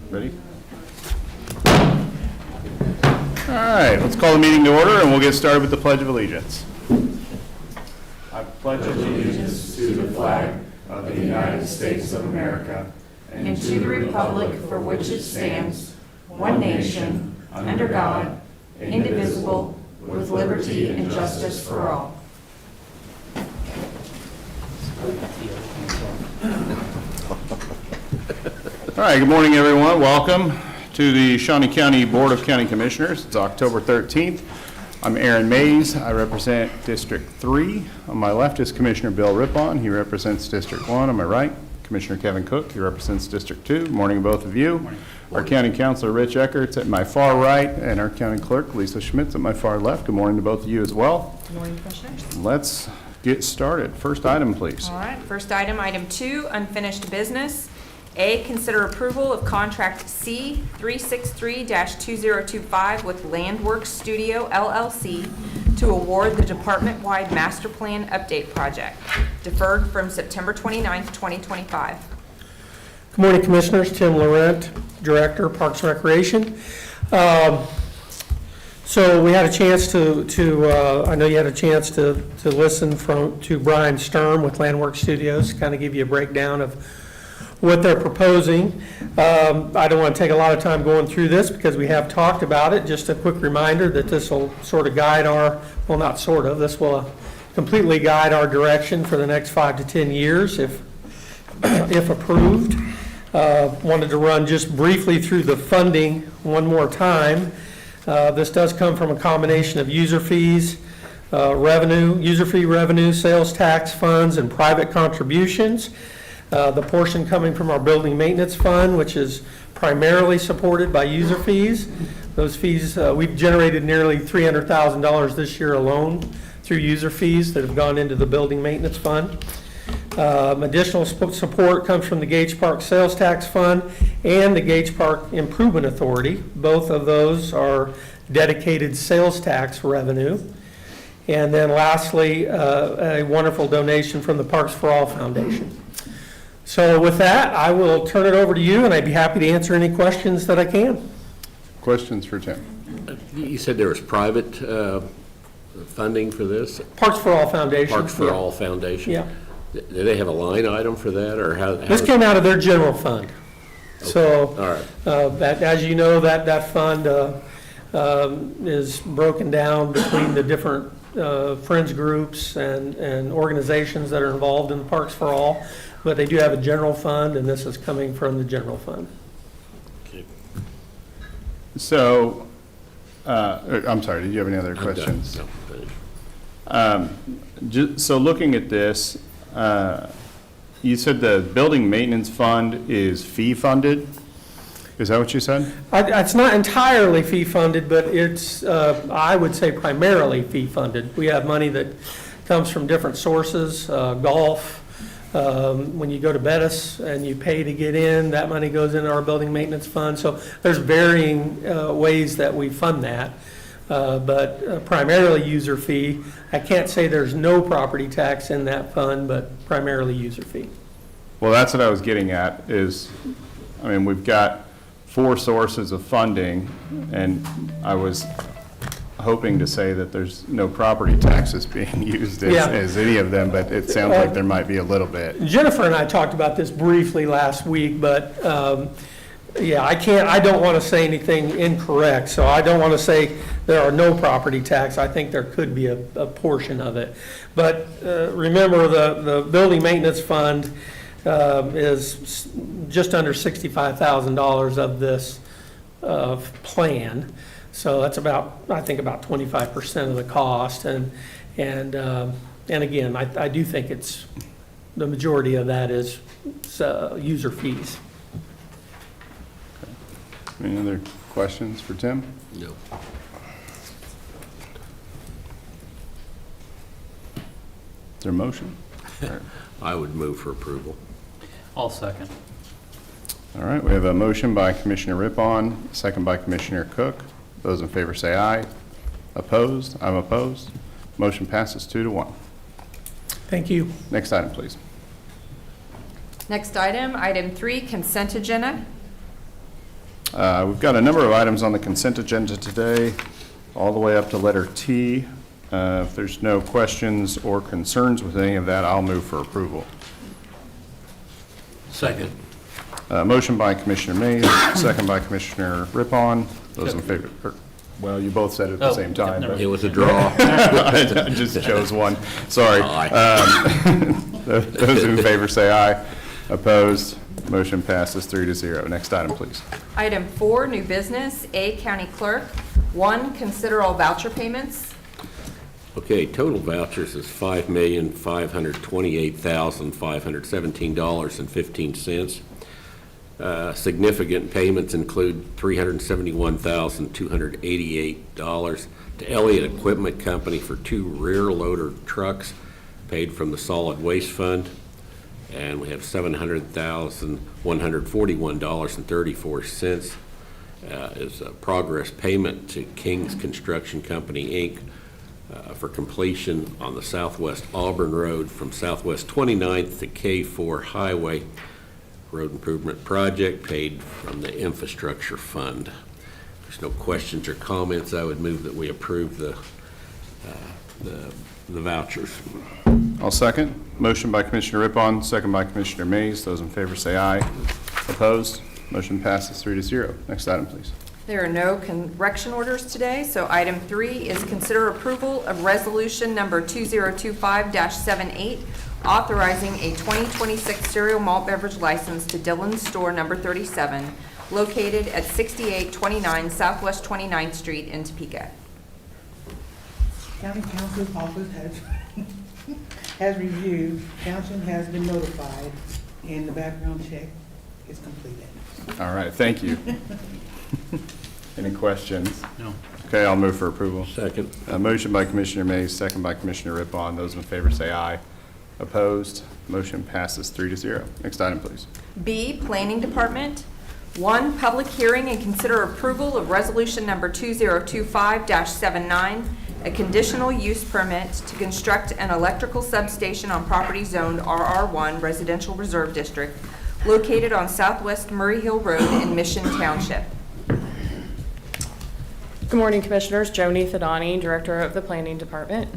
Ready? All right, let's call the meeting to order and we'll get started with the Pledge of Allegiance. I pledge allegiance to the flag of the United States of America and to the republic for which it stands, one nation, under God, indivisible, with liberty and justice for all. All right, good morning, everyone. Welcome to the Shawnee County Board of County Commissioners. It's October 13th. I'm Aaron Mays. I represent District 3. On my left is Commissioner Bill Rippon. He represents District 1. On my right, Commissioner Kevin Cook. He represents District 2. Good morning, both of you. Morning. Our County Councilor, Rich Eckert's at my far right, and our County Clerk, Lisa Schmitz, at my far left. Good morning to both of you as well. Good morning, Commissioners. Let's get started. First item, please. All right, first item, item 2, unfinished business. A, consider approval of contract C 363-2025 with Landworks Studio LLC to award the department-wide master plan update project, deferred from September 29th, 2025. Good morning, Commissioners. Tim Laurent, Director, Parks and Recreation. So we had a chance I know you had a chance to listen to Brian Sturm with Landworks Studios, kind of give you a breakdown of what they're proposing. I don't want to take a lot of time going through this because we have talked about it. Just a quick reminder that this will sort of guide this will completely guide our direction for the next 5 to 10 years if approved. Wanted to run just briefly through the funding one more time. This does come from a combination of user fees, user fee revenue, sales tax funds, and private contributions. The portion coming from our building maintenance fund, which is primarily supported by user fees. Those fees, we've generated nearly $300,000 this year alone through user fees that have gone into the building maintenance fund. Additional support comes from the Gage Park Sales Tax Fund and the Gage Park Improvement Authority. Both of those are dedicated sales tax revenue. And then lastly, a wonderful donation from the Parks for All Foundation. So with that, I will turn it over to you, and I'd be happy to answer any questions that I can. Questions for Tim? You said there was private funding for this? Parks for All Foundation. Parks for All Foundation? Yeah. Do they have a line item for that, or how? This came out of their general fund. Okay. So, all right. as you know, that fund is broken down between the different friends groups and organizations that are involved in the Parks for All. But they do have a general fund, and this is coming from the general fund. Okay. So, I'm sorry, did you have any other questions? No, So looking at this, you said the building maintenance fund is fee funded? Is that what you said? It's not entirely fee funded, but it's, I would say primarily fee funded. We have money that comes from different sources, golf. When you go to Bettis and you pay to get in, that money goes into our building maintenance fund. So there's varying ways that we fund that, but primarily user fee. I can't say there's no property tax in that fund, but primarily user fee. Well, that's what I was getting at is, I mean, we've got 4 sources of funding, and I was hoping to say that there's no property taxes being used as any of them, but it sounds like there might be a little bit. Jennifer and I talked about this briefly last week, but yeah, I don't want to say anything incorrect, so I don't want to say there are no property tax. I think there could be a portion of it. But remember, the building maintenance fund is just under $65,000 of this plan. So that's about, I think, about 25% of the cost, and again, I do think it's the majority of that is user fees. Any other questions for Tim? No. Is there a motion? I would move for approval. I'll second. All right, we have a motion by Commissioner Rippon, second by Commissioner Cook. Those in favor say aye. Opposed? I'm opposed. Motion passes 2-1. Thank you. Next item, please. Next item, item 3, consent agenda. We've got a number of items on the consent agenda today, all the way up to letter T. If there's no questions or concerns with any of that, I'll move for approval. Second. Motion by Commissioner Mays, second by Commissioner Rippon. Those in favor, well, you both said it at the same time. It was a draw. I just chose one. Sorry. Those in favor say aye. Opposed? Motion passes 3-0. Next item, please. Item 4, new business, A, County Clerk. 1, consider all voucher payments. Okay, total vouchers is $5,528,517.15. Significant payments include $371,288 to Elliott Equipment Company for 2 rear loader trucks paid from the Solid Waste Fund. And we have $700,141.34 is a progress payment to King's Construction Company, Inc. For completion on the Southwest Auburn Road from Southwest 29th to K4 Highway Road Improvement Project paid from the Infrastructure Fund. If there's no questions or comments, I would move that we approve the vouchers. I'll second. Motion by Commissioner Rippon, second by Commissioner Mays. Those in favor say aye. Opposed? Motion passes 3-0. Next item, please. There are no correction orders today, so item 3 is consider approval of resolution number 2025-78, authorizing a 2026 cereal malt beverage license to Dillon's Store Number 37, located at 6829 Southwest 29th Street in Topeka. County Council's office has reviewed, council has been notified, and the background check is completed. All right, thank you. Any questions? No. Okay, I'll move for approval. Second. Motion by Commissioner Mays, second by Commissioner Rippon. Those in favor say aye. Opposed? Motion passes 3-0. Next item, please. B, Planning Department. 1, public hearing and consider approval of resolution number 2025-79, a conditional use permit to construct an electrical substation on property zoned RR1 Residential Reserve District located on Southwest Murray Hill Road in Mission Township. Good morning, Commissioners. Joni Thadani, Director of the Planning Department.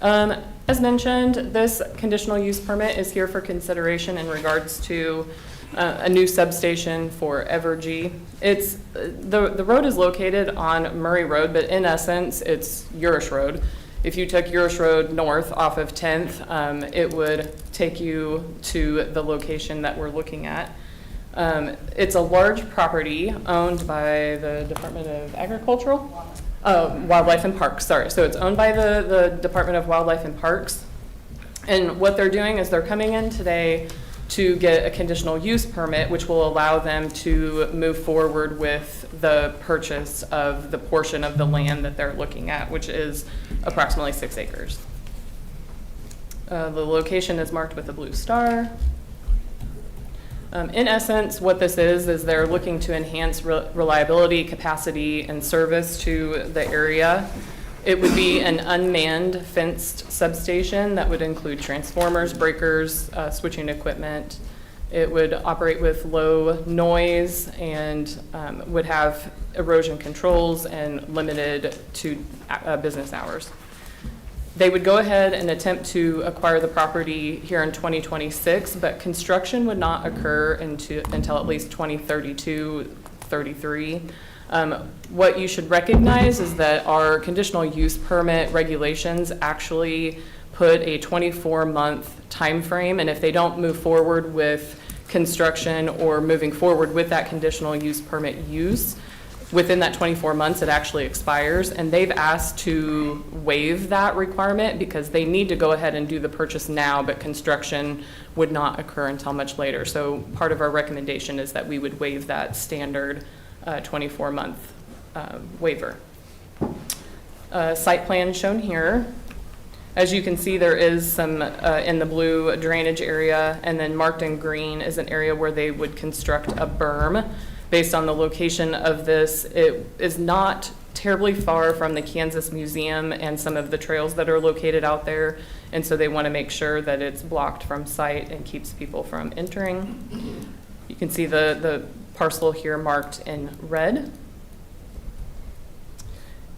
As mentioned, this conditional use permit is here for consideration in regards to a new substation for Evergy. It's the road is located on Murray Road, but in essence, it's Urish Road. If you took Urish Road north off of 10th, it would take you to the location that we're looking at. It's a large property owned by the Department of Wildlife and Parks, sorry. So it's owned by the Department of Wildlife and Parks. And what they're doing is they're coming in today to get a conditional use permit, which will allow them to move forward with the purchase of the portion of the land that they're looking at, which is approximately 6 acres. The location is marked with a blue star. In essence, what this is they're looking to enhance reliability, capacity, and service to the area. It would be an unmanned fenced substation that would include transformers, breakers, switching equipment. It would operate with low noise and would have erosion controls and limited to business hours. They would go ahead and attempt to acquire the property here in 2026, but construction would not occur until at least 2032, 33. What you should recognize is that our conditional use permit regulations actually put a 24-month time frame, and if they don't move forward with construction or moving forward with that conditional use permit use, within that 24 months, it actually expires, and they've asked to waive that requirement because they need to go ahead and do the purchase now, but construction would not occur until much later. So part of our recommendation is that we would waive that standard 24-month waiver. Site plan shown here. As you can see, there is some in the blue drainage area, and then marked in green is an area where they would construct a berm. Based on the location of this, it is not terribly far from the Kansas Museum and some of the trails that are located out there, and so they want to make sure that it's blocked from sight and keeps people from entering. You can see the parcel here marked in red.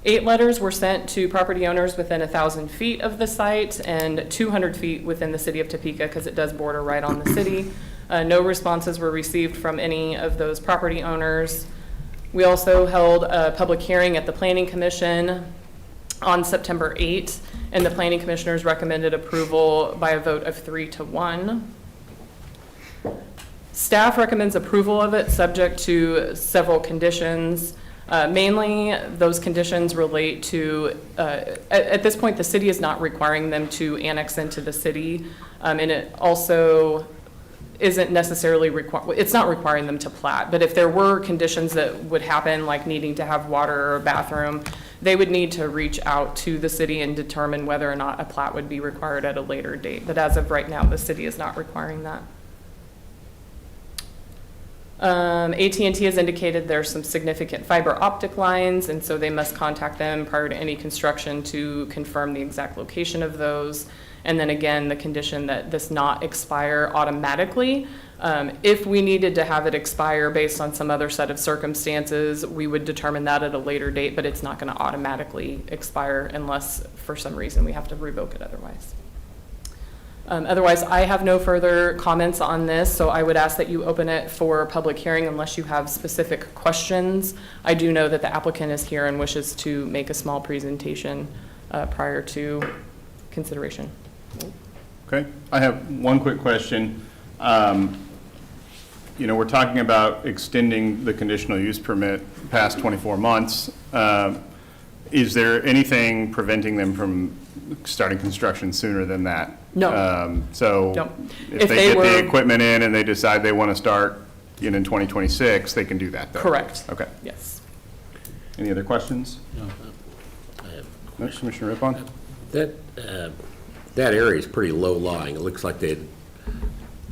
8 letters were sent to property owners within 1,000 feet of the site and 200 feet within the city of Topeka, because it does border right on the city. No responses were received from any of those property owners. We also held a public hearing at the Planning Commission on September 8th, and the Planning Commissioners recommended approval by a vote of 3-1. Staff recommends approval of it, subject to several conditions. Mainly, those conditions relate to, at this point, the city is not requiring them to annex into the city, and it also isn't necessarily it's not requiring them to plat, but if there were conditions that would happen, like needing to have water or a bathroom, they would need to reach out to the city and determine whether or not a plat would be required at a later date. But as of right now, the city is not requiring that. AT&T has indicated there's some significant fiber optic lines, and so they must contact them prior to any construction to confirm the exact location of those. And then again, the condition that this not expire automatically. If we needed to have it expire based on some other set of circumstances, we would determine that at a later date, but it's not going to automatically expire unless for some reason we have to revoke it otherwise. Otherwise, I have no further comments on this, so I would ask that you open it for public hearing unless you have specific questions. I do know that the applicant is here and wishes to make a small presentation prior to consideration. Okay, I have one quick question. You know, we're talking about extending the conditional use permit past 24 months. Is there anything preventing them from starting construction sooner than that? No. So No. if If they they get were- the equipment in and they decide they want to start in 2026, they can do that, though? Correct. Okay. Yes. Any other questions? I have No, Commissioner Rippon? That area is pretty low lying. It looks like they'd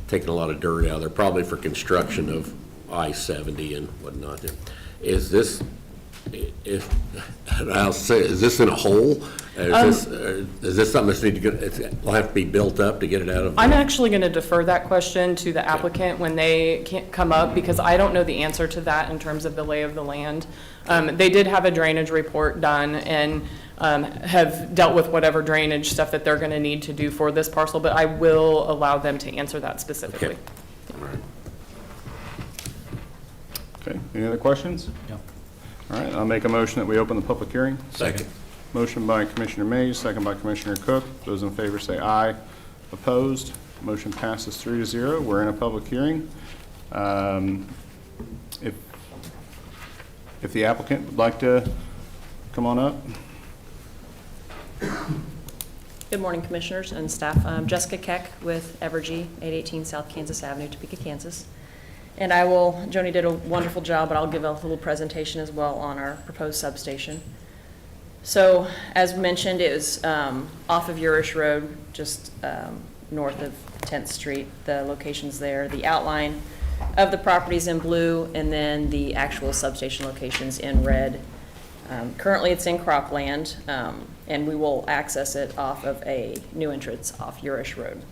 taken a lot of dirt out there, probably for construction of I-70 and whatnot. Is this, I'll say, is this in a hole? Is this something that's need to get, will have to be built up to get it out of? I'm actually going to defer that question to the applicant when they can't come up, because I don't know the answer to that in terms of the lay of the land. They did have a drainage report done and have dealt with whatever drainage stuff that they're going to need to do for this parcel, but I will allow them to answer that specifically. Okay. All right. Okay, any other questions? No. All right, I'll make a motion that we open the public hearing. Second. Motion by Commissioner Mays, second by Commissioner Cook. Those in favor say aye. Opposed? Motion passes 3-0. We're in a public hearing. If the applicant would like to come on up. Good morning, Commissioners and staff. I'm Jessica Keck with Evergy, 818 South Kansas Avenue, Topeka, Kansas. And Joni did a wonderful job, but I'll give a little presentation as well on our proposed substation. So, as mentioned, it was off of Urish Road, just north of 10th Street. The location's there. The outline of the property's in blue, and then the actual substation location's in red. Currently, it's in cropland, and we will access it off of a new entrance off Urish Road.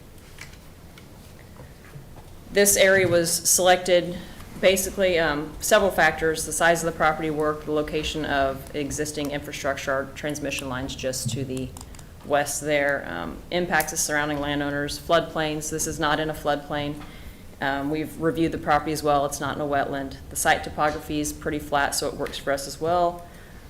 This area was selected basically several factors: the size of the property work, the location of existing infrastructure, our transmission lines just to the west there, impacts of surrounding landowners, floodplains. This is not in a floodplain. We've reviewed the property as well. It's not in a wetland. The site topography is pretty flat, so it works for us as well.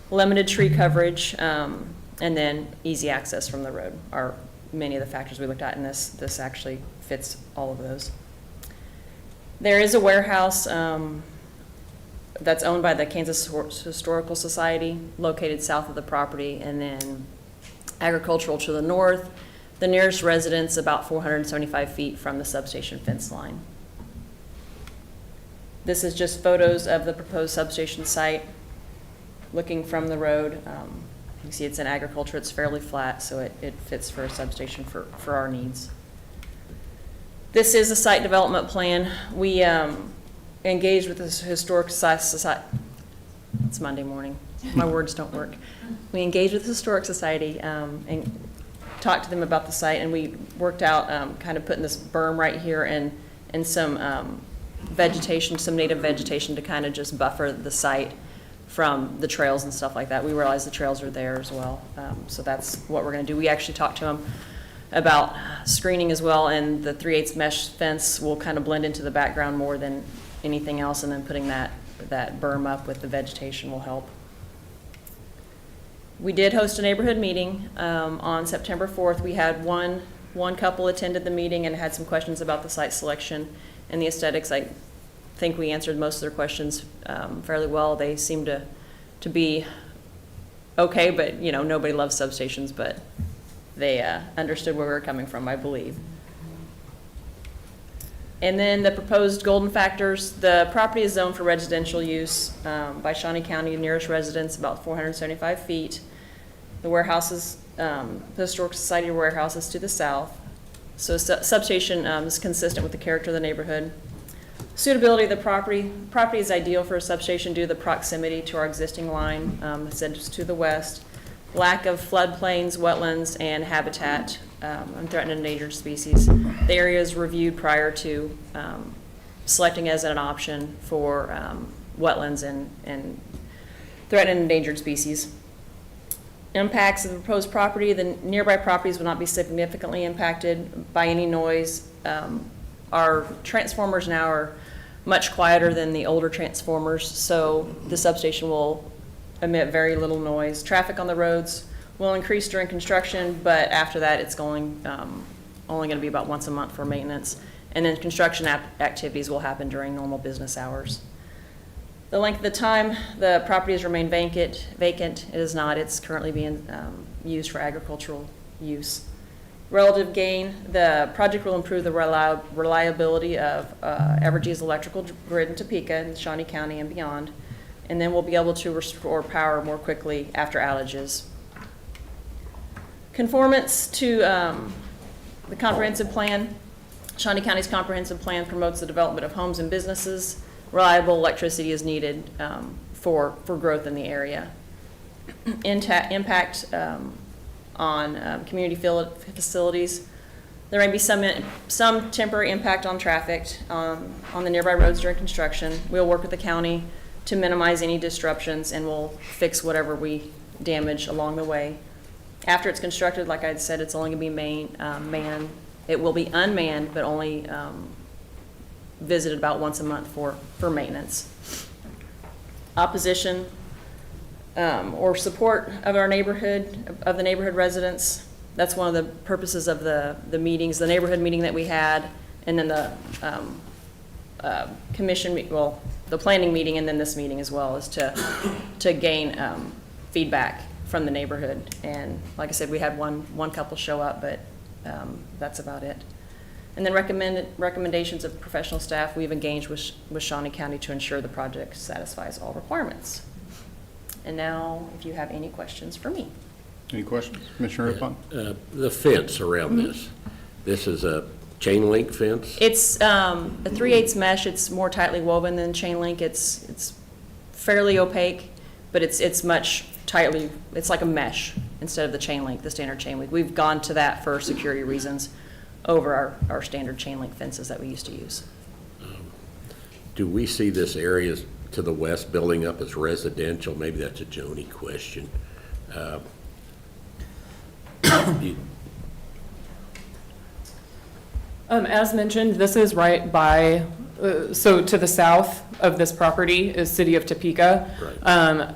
Limited tree coverage, and then easy access from the road are many of the factors we looked at, and this actually fits all of those. There is a warehouse that's owned by the Kansas Historical Society, located south of the property, and then agricultural to the north. The nearest residence about 475 feet from the substation fence line. This is just photos of the proposed substation site. Looking from the road, you can see it's in agriculture. It's fairly flat, so it fits for a substation for our needs. This is a site development plan. We engaged with the Historic Society. It's Monday morning. My words don't work. We engaged with the Historic Society and talked to them about the site, and we worked out kind of putting this berm right here and some vegetation, some native vegetation to kind of just buffer the site from the trails and stuff like that. We realize the trails are there as well. So that's what we're going to do. We actually talked to them about screening as well, and the 3/8 mesh fence will kind of blend into the background more than anything else, and then putting that berm up with the vegetation will help. We did host a neighborhood meeting on September 4th. We had one couple attended the meeting and had some questions about the site selection and the aesthetics. I think we answered most of their questions fairly well. They seemed to be okay, but you know, nobody loves substations, but they understood where we were coming from, I believe. And then the proposed golden factors, the property is zoned for residential use by Shawnee County, nearest residence about 475 feet. The warehouses, the Historic Society warehouse is to the south. So substation is consistent with the character of the neighborhood. Suitability of the property is ideal for a substation due to the proximity to our existing line, it's to the west. Lack of floodplains, wetlands, and habitat on threatened and endangered species. The area is reviewed prior to selecting as an option for wetlands and threatened and endangered species. Impacts of the proposed property, the nearby properties will not be significantly impacted by any noise. Our transformers now are much quieter than the older transformers, so the substation will emit very little noise. Traffic on the roads will increase during construction, but after that it's only going to be about once a month for maintenance. And then construction activities will happen during normal business hours. The length of the time the property has remained vacant, it is not. It's currently being used for agricultural use. Relative gain, the project will improve the reliability of Evergy's electrical grid in Topeka and Shawnee County and beyond. And then we'll be able to restore power more quickly after outages. Conformance to the comprehensive plan. Shawnee County's comprehensive plan promotes the development of homes and businesses. Reliable electricity is needed for growth in the area. Impact on community facilities. There may be some temporary impact on traffic on the nearby roads during construction. We'll work with the county to minimize any disruptions, and we'll fix whatever we damage along the way. After it's constructed, like I said, it's only going to be manned. It will be unmanned, but only visited about once a month for maintenance. Opposition or support of our neighborhood, of the neighborhood residents. That's one of the purposes of the meetings, the neighborhood meeting that we had, and then the the planning meeting, and then this meeting as well, is to gain feedback from the neighborhood. And like I said, we had one couple show up, but that's about it. And then recommendations of professional staff. We've engaged with Shawnee County to ensure the project satisfies all requirements. And now, if you have any questions for me. Any questions? Commissioner Rippon? The fence around this is a chain link fence? It's a 3/8 mesh. It's more tightly woven than chain link. It's fairly opaque, but it's much tightly, it's like a mesh instead of the chain link, the standard chain link. We've gone to that for security reasons over our standard chain link fences that we used to use. Do we see this area to the west building up as residential? Maybe that's a Joni question. As mentioned, this is right by, so to the south of this property is City of Topeka. Right.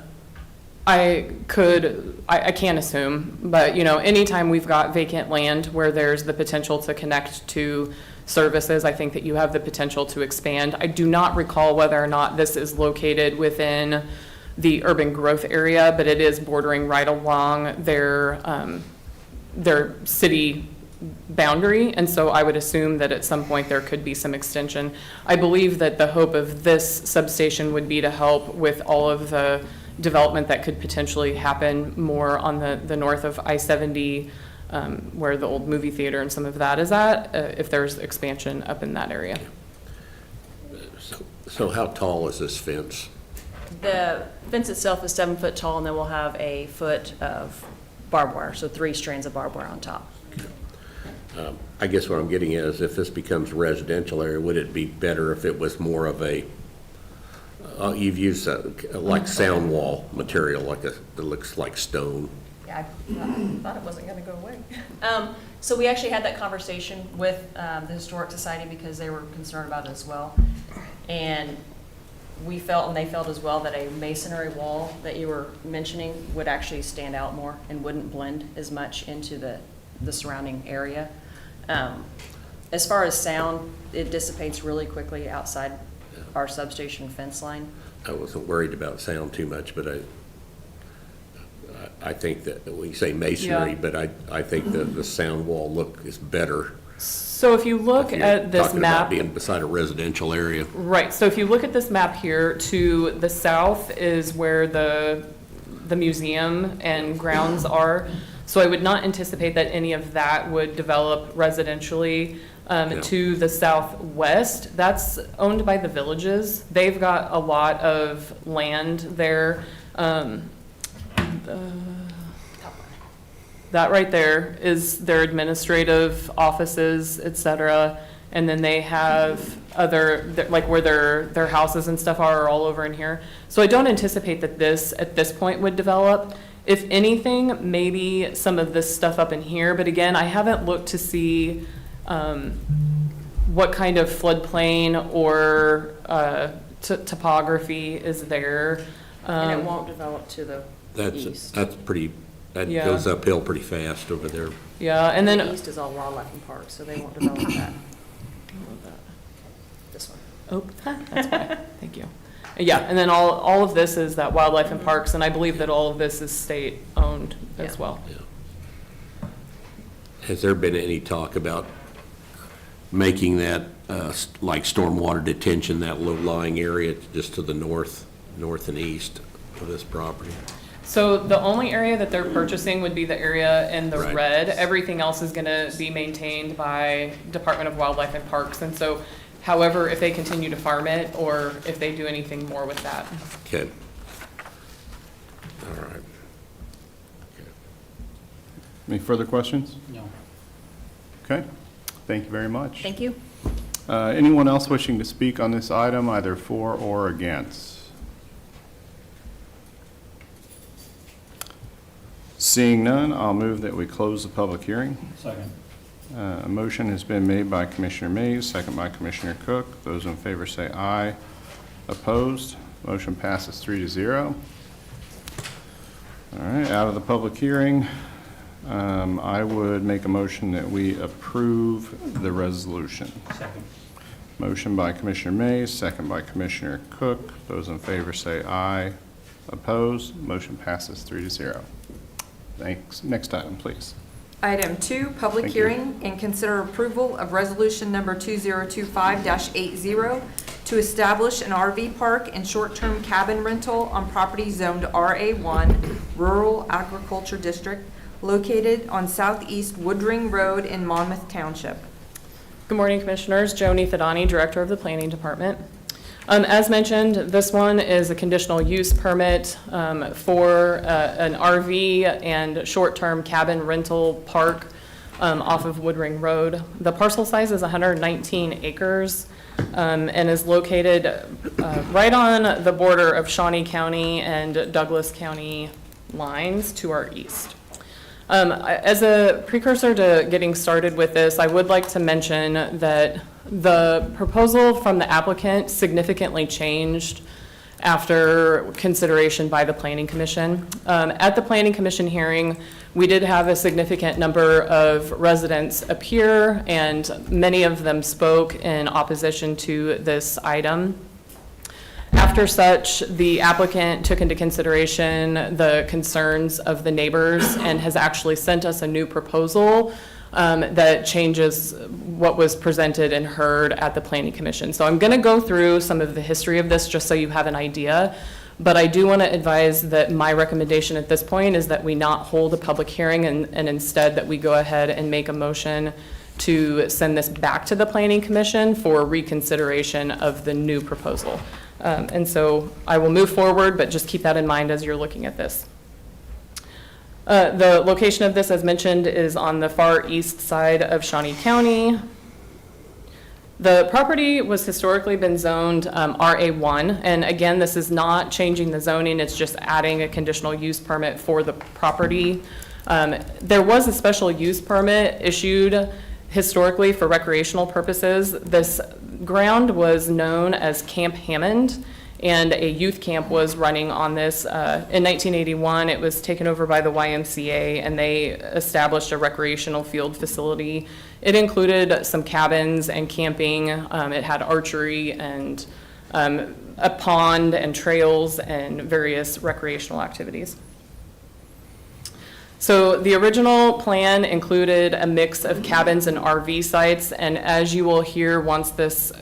I can't assume, but you know, anytime we've got vacant land where there's the potential to connect to services, I think that you have the potential to expand. I do not recall whether or not this is located within the urban growth area, but it is bordering right along their city boundary, and so I would assume that at some point there could be some extension. I believe that the hope of this substation would be to help with all of the development that could potentially happen more on the north of I-70, where the old movie theater and some of that is at, if there's expansion up in that area. So how tall is this fence? The fence itself is 7 foot tall, and then we'll have a foot of barbed wire, so 3 strands of barbed wire on top. I guess what I'm getting at is if this becomes residential area, would it be better if it was more of a, you've used like sound wall material, that looks like stone? Yeah, I thought it wasn't going to go away. So we actually had that conversation with the Historic Society because they were concerned about it as well. And we felt, and they felt as well, that a masonry wall that you were mentioning would actually stand out more and wouldn't blend as much into the surrounding area. As far as sound, it dissipates really quickly outside our substation fence line. I wasn't worried about sound too much, but I think that we say masonry, Yeah. but I think the sound wall look is better. So if you look If you're at this talking about map, being beside a residential area. right, so if you look at this map here, to the south is where the museum and grounds are. So I would not anticipate that any of that would develop residentially. Yeah. To the southwest, that's owned by the villages. They've got a lot of land there. That right there is their administrative offices, et cetera. And then they have other, like where their houses and stuff are all over in here. So I don't anticipate that this, at this point, would develop. If anything, maybe some of this stuff up in here, but again, I haven't looked to see what kind of floodplain or topography is there. And it won't develop to the east. That's pretty, that Yeah. goes uphill pretty fast over there. Yeah, and then, The east is all wildlife and parks, so they won't develop that. This one. oh, that's fine, thank you. Yeah, and then all of this is that wildlife and parks, and I believe that all of this is state-owned as Yeah. well. Has there been any talk about making that like stormwater detention, that low-lying area just to the north and east of this property? So the only area that they're purchasing would be the area in the Right. red. Everything else is gonna be maintained by Department of Wildlife and Parks. And so, however, if they continue to farm it or if they do anything more with that. Okay. All right. Any further questions? No. Okay, thank you very much. Thank you. Anyone else wishing to speak on this item, either for or against? Seeing none, I'll move that we close the public hearing. Second. A motion has been made by Commissioner Mays, second by Commissioner Cook. Those in favor say aye. Opposed? Motion passes 3-0. All right, out of the public hearing, I would make a motion that we approve the resolution. Second. Motion by Commissioner Mays, second by Commissioner Cook. Those in favor say aye. Opposed? Motion passes 3-0. Thanks. Next item, please. Item 2, public Thank you. hearing and consider approval of resolution number 2025-80 to establish an RV park and short-term cabin rental on property zoned RA1, Rural Agriculture District, located on Southeast Woodring Road in Monmouth Township. Good morning, Commissioners. Joni Thadani, Director of the Planning Department. As mentioned, this one is a conditional use permit for an RV and short-term cabin rental park off of Woodring Road. The parcel size is 119 acres and is located right on the border of Shawnee County and Douglas County lines to our east. As a precursor to getting started with this, I would like to mention that the proposal from the applicant significantly changed after consideration by the Planning Commission. At the Planning Commission hearing, we did have a significant number of residents appear, and many of them spoke in opposition to this item. After such, the applicant took into consideration the concerns of the neighbors and has actually sent us a new proposal that changes what was presented and heard at the Planning Commission. So I'm going to go through some of the history of this just so you have an idea, but I do want to advise that my recommendation at this point is that we not hold a public hearing and instead that we go ahead and make a motion to send this back to the Planning Commission for reconsideration of the new proposal. And so I will move forward, but just keep that in mind as you're looking at this. The location of this, as mentioned, is on the far east side of Shawnee County. The property was historically been zoned RA1, and again, this is not changing the zoning, it's just adding a conditional use permit for the property. There was a special use permit issued historically for recreational purposes. This ground was known as Camp Hammond, and a youth camp was running on this. In 1981, it was taken over by the YMCA, and they established a recreational field facility. It included some cabins and camping. It had archery and a pond and trails and various recreational activities. So the original plan included a mix of cabins and RV sites, and as you will hear once this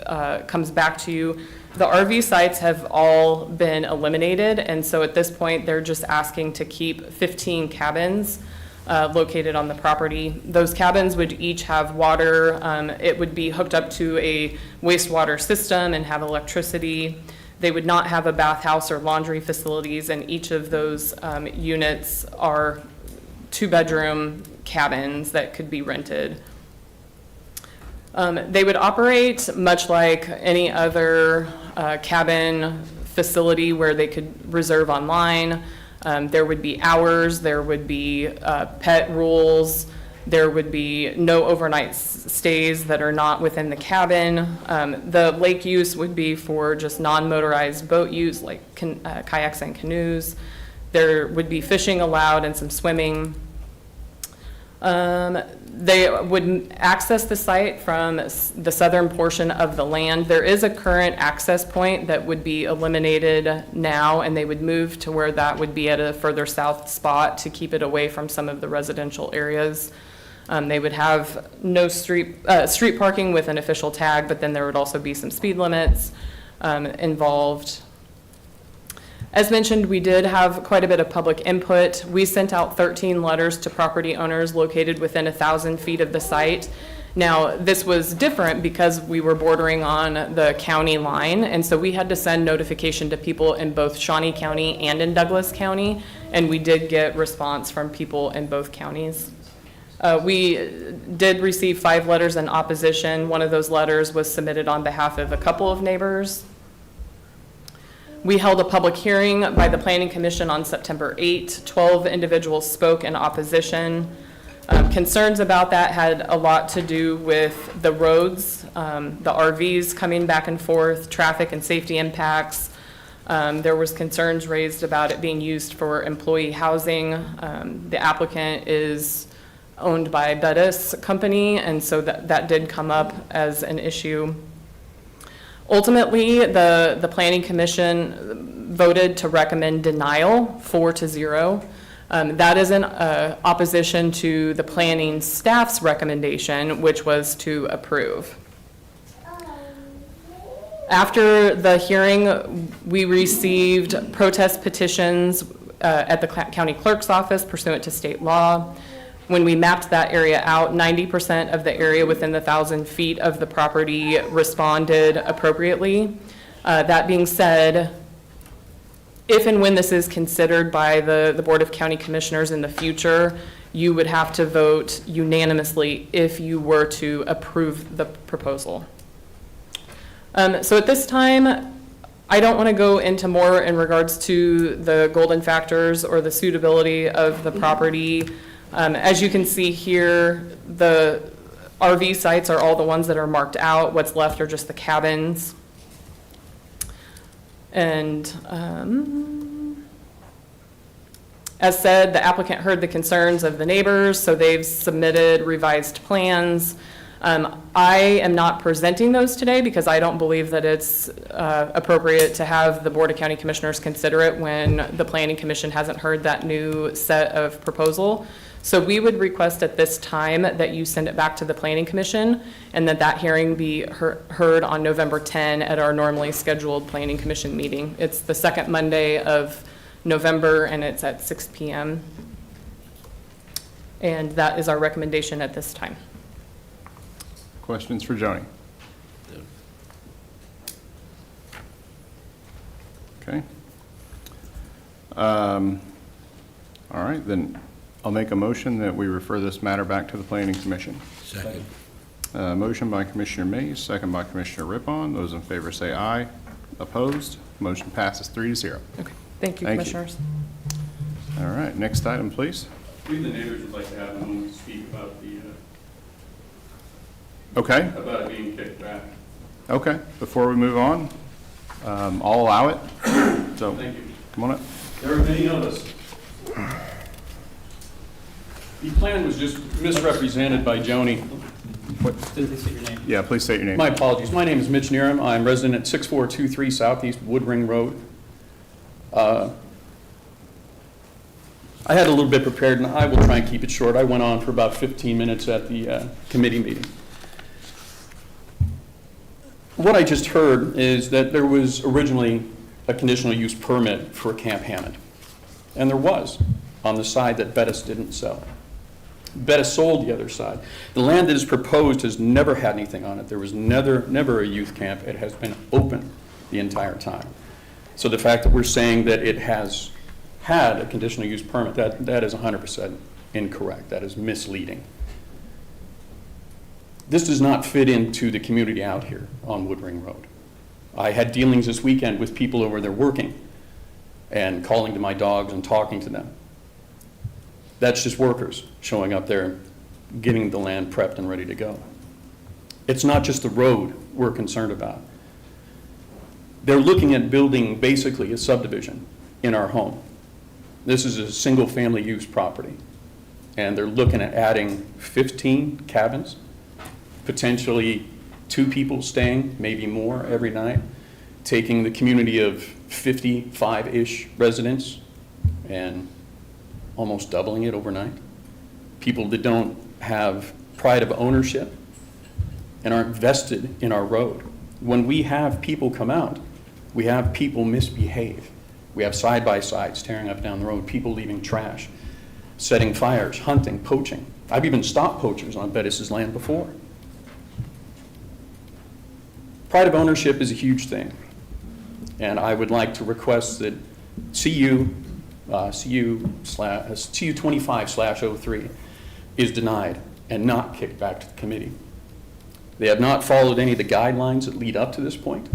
comes back to you, the RV sites have all been eliminated, and so at this point, they're just asking to keep 15 cabins located on the property. Those cabins would each have water. It would be hooked up to a wastewater system and have electricity. They would not have a bathhouse or laundry facilities, and each of those units are two-bedroom cabins that could be rented. They would operate much like any other cabin facility where they could reserve online. There would be hours, there would be pet rules, there would be no overnight stays that are not within the cabin. The lake use would be for just non-motorized boat use like kayaks and canoes. There would be fishing allowed and some swimming. They would access the site from the southern portion of the land. There is a current access point that would be eliminated now, and they would move to where that would be at a further south spot to keep it away from some of the residential areas. They would have no street parking with an official tag, but then there would also be some speed limits involved. As mentioned, we did have quite a bit of public input. We sent out 13 letters to property owners located within 1,000 feet of the site. Now, this was different because we were bordering on the county line, and so we had to send notification to people in both Shawnee County and in Douglas County, and we did get response from people in both counties. We did receive 5 letters in opposition. One of those letters was submitted on behalf of a couple of neighbors. We held a public hearing by the Planning Commission on September 8. 12 individuals spoke in opposition. Concerns about that had a lot to do with the roads, the RVs coming back and forth, traffic and safety impacts. There was concerns raised about it being used for employee housing. The applicant is owned by Bettis Company, and so that did come up as an issue. Ultimately, the Planning Commission voted to recommend denial 4-0. That is in opposition to the planning staff's recommendation, which was to approve. After the hearing, we received protest petitions at the county clerk's office pursuant to state law. When we mapped that area out, 90% of the area within the 1,000 feet of the property responded appropriately. That being said, if and when this is considered by the Board of County Commissioners in the future, you would have to vote unanimously if you were to approve the proposal. So at this time, I don't want to go into more in regards to the golden factors or the suitability of the property. As you can see here, the RV sites are all the ones that are marked out. What's left are just the cabins. And as said, the applicant heard the concerns of the neighbors, so they've submitted revised plans. I am not presenting those today because I don't believe that it's appropriate to have the Board of County Commissioners consider it when the Planning Commission hasn't heard that new set of proposal. So we would request at this time that you send it back to the Planning Commission and that hearing be heard on November 10 at our normally scheduled Planning Commission meeting. It's the second Monday of November and it's at 6 p.m. And that is our recommendation at this time. Questions for Joni? Okay. All right, then I'll make a motion that we refer this matter back to the Planning Commission. Second. Motion by Commissioner Mays, second by Commissioner Rippon. Those in favor say aye. Opposed? Motion passes 3-0. Okay, thank you, Thank you. Commissioners. All right, next item, please. We, the neighbors, would like to have a moment to speak about Okay, about it being kicked back. okay. Before we move on, I'll allow it. So, Thank you. come on up. There are many of us. The plan was just misrepresented by Joni. Did they say your name? Yeah, please state your name. My apologies. My name is Mitch Nerum. I'm resident at 6423 Southeast Wood Ring Road. I had a little bit prepared, and I will try and keep it short. I went on for about 15 minutes at the committee meeting. What I just heard is that there was originally a conditional use permit for Camp Hammond. And there was, on the side that Bettis didn't sell. Bettis sold the other side. The land that is proposed has never had anything on it. There was never a youth camp. It has been open the entire time. So the fact that we're saying that it has had a conditional use permit, that is 100% incorrect. That is misleading. This does not fit into the community out here on Wood Ring Road. I had dealings this weekend with people over there working and calling to my dogs and talking to them. That's just workers showing up there, getting the land prepped and ready to go. It's not just the road we're concerned about. They're looking at building basically a subdivision in our home. This is a single-family use property, and they're looking at adding 15 cabins, potentially 2 people staying, maybe more every night, taking the community of 55-ish residents and almost doubling it overnight. People that don't have pride of ownership and aren't vested in our road. When we have people come out, we have people misbehave. We have side-by-sides tearing up down the road, people leaving trash, setting fires, hunting, poaching. I've even stopped poachers on Bettis' land before. Pride of ownership is a huge thing. And I would like to request that CU 25/03 is denied and not kicked back to the committee. They have not followed any of the guidelines that lead up to this point.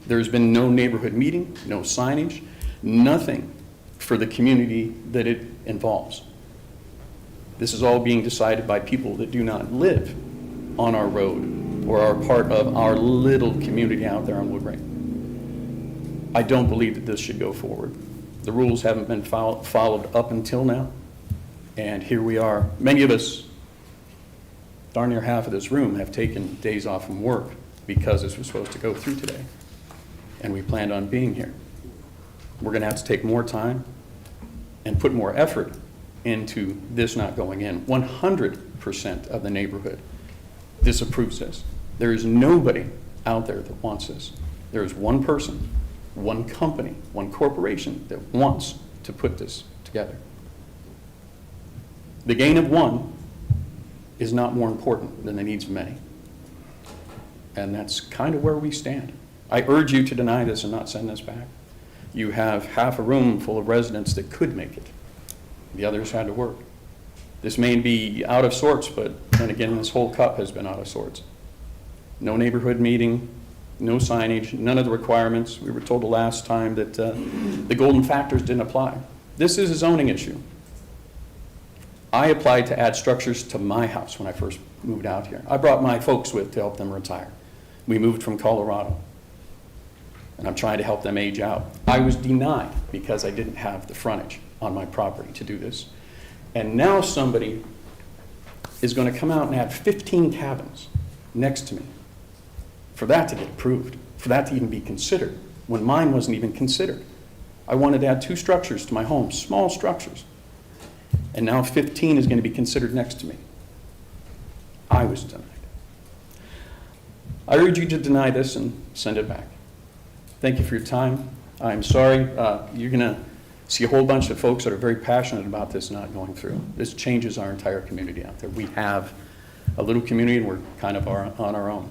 There's been no neighborhood meeting, no signage, nothing for the community that it involves. This is all being decided by people that do not live on our road or are part of our little community out there on Wood Ring. I don't believe that this should go forward. The rules haven't been followed up until now, and here we are. Many of us, darn near half of this room, have taken days off from work because this was supposed to go through today, and we planned on being here. We're going to have to take more time and put more effort into this not going in. 100% of the neighborhood disapproves this. There is nobody out there that wants this. There is one person, one company, one corporation that wants to put this together. The gain of one is not more important than the needs of many. And that's kind of where we stand. I urge you to deny this and not send this back. You have half a room full of residents that could make it. The others had to work. This may be out of sorts, but then again, this whole cup has been out of sorts. No neighborhood meeting, no signage, none of the requirements. We were told the last time that the golden factors didn't apply. This is a zoning issue. I applied to add structures to my house when I first moved out here. I brought my folks with to help them retire. We moved from Colorado, and I'm trying to help them age out. I was denied because I didn't have the frontage on my property to do this. And now somebody is going to come out and add 15 cabins next to me. For that to get approved, for that to even be considered, when mine wasn't even considered. I wanted to add 2 structures to my home, small structures. And now 15 is going to be considered next to me. I was denied. I urge you to deny this and send it back. Thank you for your time. I'm sorry. You're going to see a whole bunch of folks that are very passionate about this not going through. This changes our entire community out there. We have a little community and we're kind of on our own.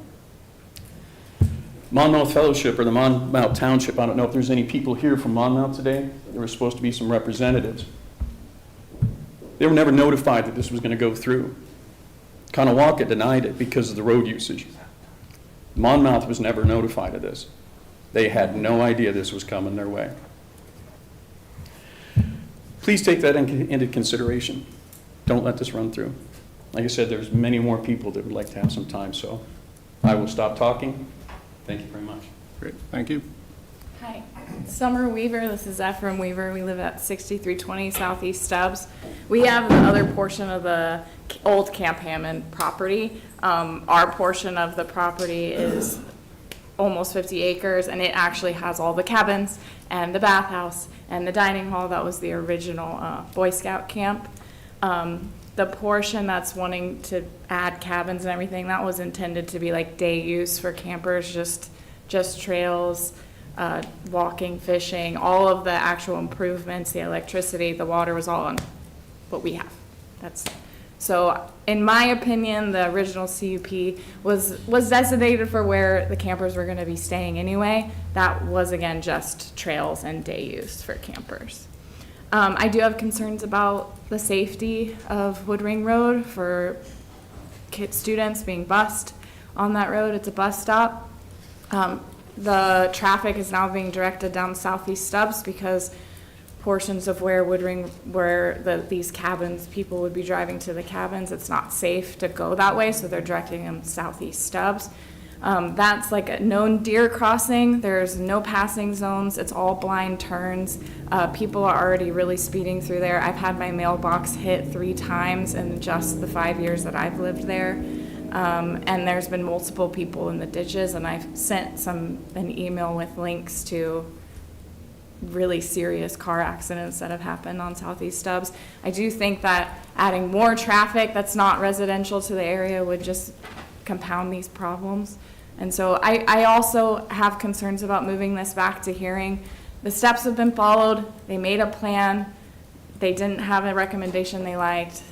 Monmouth Fellowship or the Monmouth Township, I don't know if there's any people here from Monmouth today. There were supposed to be some representatives. They were never notified that this was going to go through. Kanawaka denied it because of the road usage. Monmouth was never notified of this. They had no idea this was coming their way. Please take that into consideration. Don't let this run through. Like I said, there's many more people that would like to have some time, so I will stop talking. Thank you very much. Great, thank you. Hi, Summer Weaver, this is Ephraim Weaver. We live at 6320 Southeast Stubbs. We have the other portion of the old Camp Hammond property. Our portion of the property is almost 50 acres, and it actually has all the cabins and the bathhouse and the dining hall. That was the original Boy Scout camp. The portion that's wanting to add cabins and everything, that was intended to be like day use for campers, just trails, walking, fishing, all of the actual improvements, the electricity, the water was all on what we have. So in my opinion, the original CUP was designated for where the campers were gonna be staying anyway. That was, again, just trails and day use for campers. I do have concerns about the safety of Woodring Road for students being bused on that road. It's a bus stop. The traffic is now being directed down Southeast Stubbs because portions of where these cabins, people would be driving to the cabins, it's not safe to go that way, so they're directing them Southeast Stubbs. That's like a known deer crossing. There's no passing zones. It's all blind turns. People are already really speeding through there. I've had my mailbox hit 3 times in just the 5 years that I've lived there. And there's been multiple people in the ditches, and I've sent an email with links to really serious car accidents that have happened on Southeast Stubbs. I do think that adding more traffic that's not residential to the area would just compound these problems. And so I also have concerns about moving this back to hearing. The steps have been followed. They made a plan. They didn't have a recommendation they liked.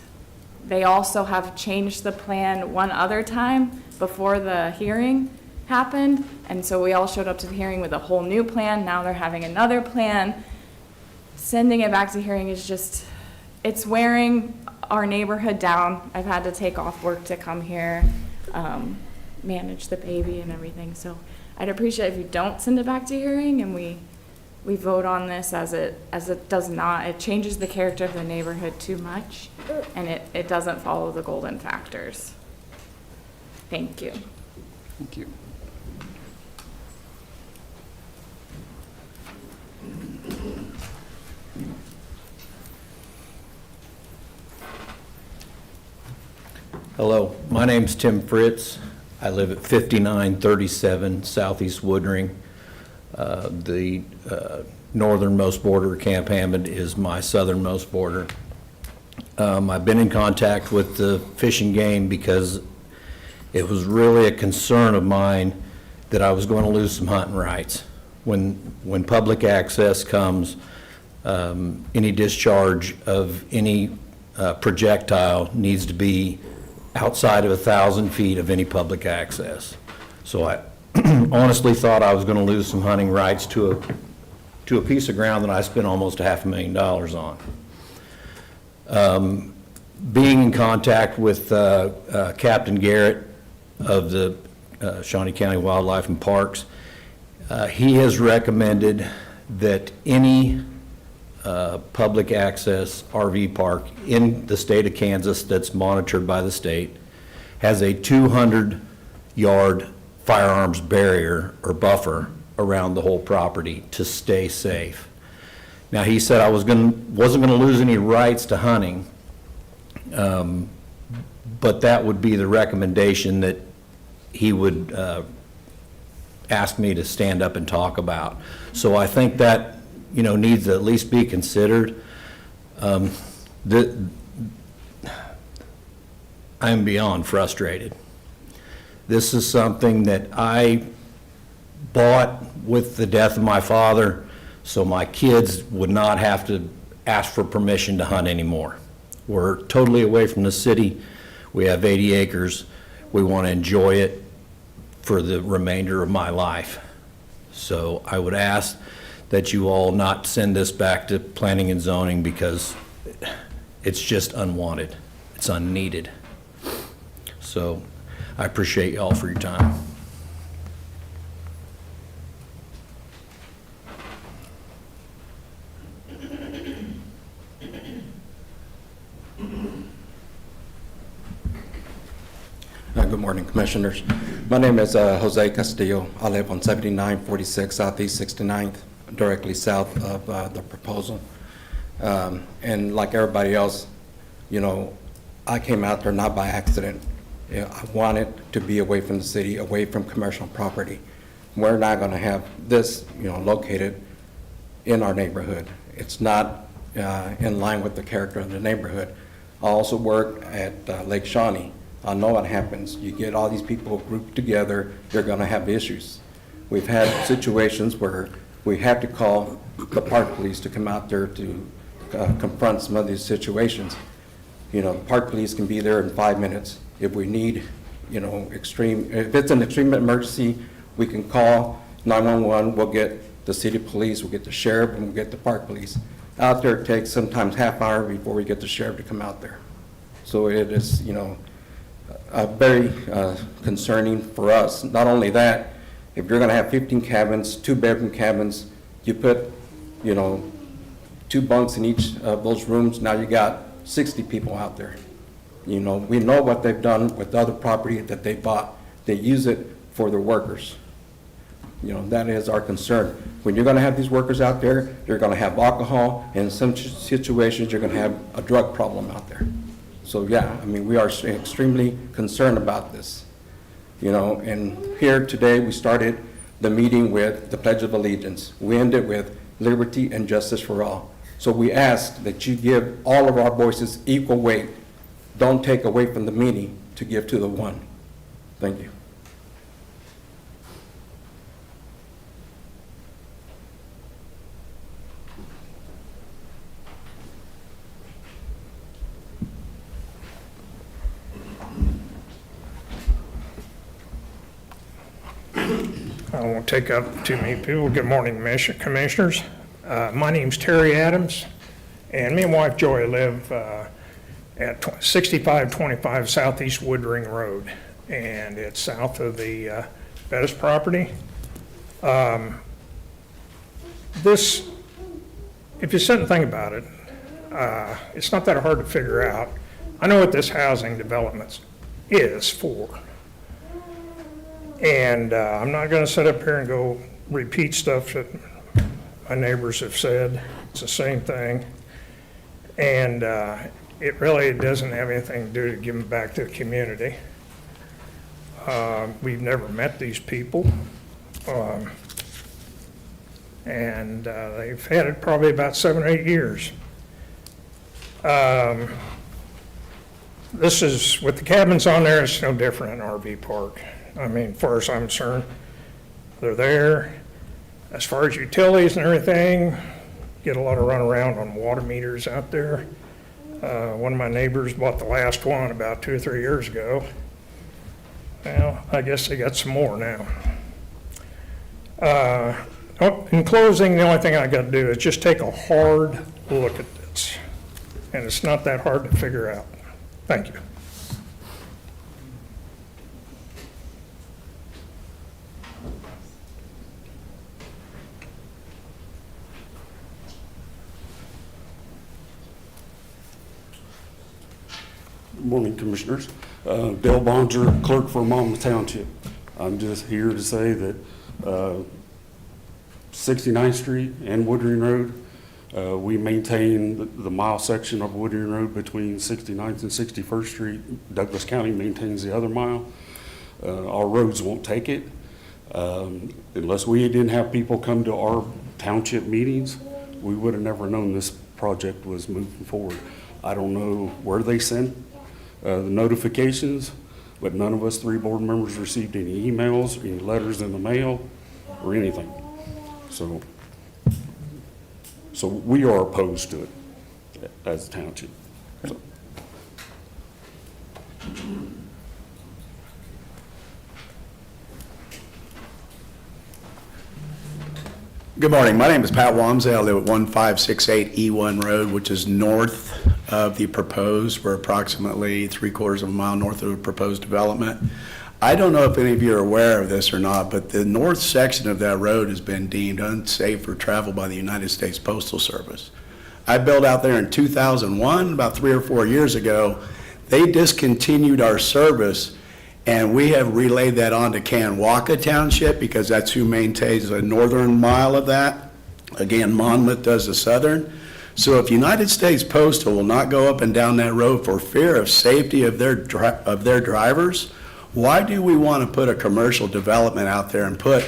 They also have changed the plan one other time before the hearing happened. And so we all showed up to the hearing with a whole new plan. Now they're having another plan. Sending it back to hearing is just, it's wearing our neighborhood down. I've had to take off work to come here, manage the baby and everything. So I'd appreciate if you don't send it back to hearing and we vote on this as it does not. It changes the character of the neighborhood too much, and it doesn't follow the golden factors. Thank you. Thank you. Hello, my name's Tim Fritz. I live at 5937 Southeast Woodring. The northernmost border of Camp Hammond is my southernmost border. I've been in contact with the Fish and Game because it was really a concern of mine that I was going to lose some hunting rights. When public access comes, any discharge of any projectile needs to be outside of 1,000 feet of any public access. So I honestly thought I was going to lose some hunting rights to a piece of ground that I spent almost $500,000 on. Being in contact with Captain Garrett of the Shawnee County Wildlife and Parks, he has recommended that any public access RV park in the state of Kansas that's monitored by the state has a 200-yard firearms barrier or buffer around the whole property to stay safe. Now, he said I wasn't going to lose any rights to hunting, but that would be the recommendation that he would ask me to stand up and talk about. So I think that, needs to at least be considered. I am beyond frustrated. This is something that I bought with the death of my father, so my kids would not have to ask for permission to hunt anymore. We're totally away from the city. We have 80 acres. We want to enjoy it for the remainder of my life. So I would ask that you all not send this back to planning and zoning because It's just unwanted. It's unneeded. So I appreciate y'all for your time. Good morning, Commissioners. My name is Jose Castillo. I live on 7946 Southeast 69th, directly south of the proposal. And like everybody else, you know, I came out there not by accident. You know, I wanted to be away from the city, away from commercial property. We're not going to have this, you know, located in our neighborhood. It's not in line with the character of the neighborhood. I also work at Lake Shawnee. I know what happens. You get all these people grouped together, you're going to have issues. We've had situations where we have to call the park police to come out there to confront some of these situations. You know, the park police can be there in 5 minutes. If we need, you know, if it's an extreme emergency, we can call 911, we'll get the city police, we'll get the sheriff, and we'll get the park police. Out there, it takes sometimes half hour before we get the sheriff to come out there. So it is, you know, very concerning for us. Not only that, if you're going to have 15 cabins, 2-bedroom cabins, you put, you know, 2 bunks in each of those rooms, now you got 60 people out there. You know, we know what they've done with the other property that they bought. They use it for their workers. You know, that is our concern. When you're going to have these workers out there, you're going to have alcohol, and in some situations, you're going to have a drug problem out there. So yeah, I mean, we are extremely concerned about this. You know, and here today, we started the meeting with the Pledge of Allegiance. We ended with liberty and justice for all. So we ask that you give all of our voices equal weight. Don't take away from the many to give to the one. Thank you. I won't take up too many people. Good morning, Commissioners. My name's Terry Adams, and me and wife Joy live at 6525 Southeast Woodring Road, and it's south of the Bettis property. This, if you sit and think about it, it's not that hard to figure out. I know what this housing development is for. And I'm not going to sit up here and go repeat stuff that my neighbors have said. It's the same thing. And it really doesn't have anything to do to give them back to the community. We've never met these people. And they've had it probably about 7 or 8 years. This is, with the cabins on there, it's no different than an RV park. I mean, as far as I'm concerned, they're there. As far as utilities and everything, get a lot of runaround on water meters out there. One of my neighbors bought the last one about 2 or 3 years ago. Well, I guess they got some more now. In closing, the only thing I got to do is just take a hard look at this. And it's not that hard to figure out. Thank you. Good morning, Commissioners. Dale Bonger, clerk for Monmouth Township. I'm just here to say that 69th Street and Woodring Road, we maintain the mile section of Woodring Road between 69th and 61st Street. Douglas County maintains the other mile. Our roads won't take it. Unless we didn't have people come to our township meetings, we would have never known this project was moving forward. I don't know where they sent the notifications, but none of us 3 board members received any emails, any letters in the mail, or anything. So we are opposed to it as a township. So. Good morning. My name is Pat Wamsey. I live at 1568 E1 Road, which is north of the proposed. We're approximately 3/4 of a mile north of the proposed development. I don't know if any of you are aware of this or not, but the north section of that road has been deemed unsafe for travel by the United States Postal Service. I built out there in 2001, about 3 or 4 years ago. They discontinued our service, and we have relayed that on to Kanwaka Township because that's who maintains the northern mile of that. Again, Monmouth does the southern. So if United States Postal will not go up and down that road for fear of safety of their drivers, why do we want to put a commercial development out there and put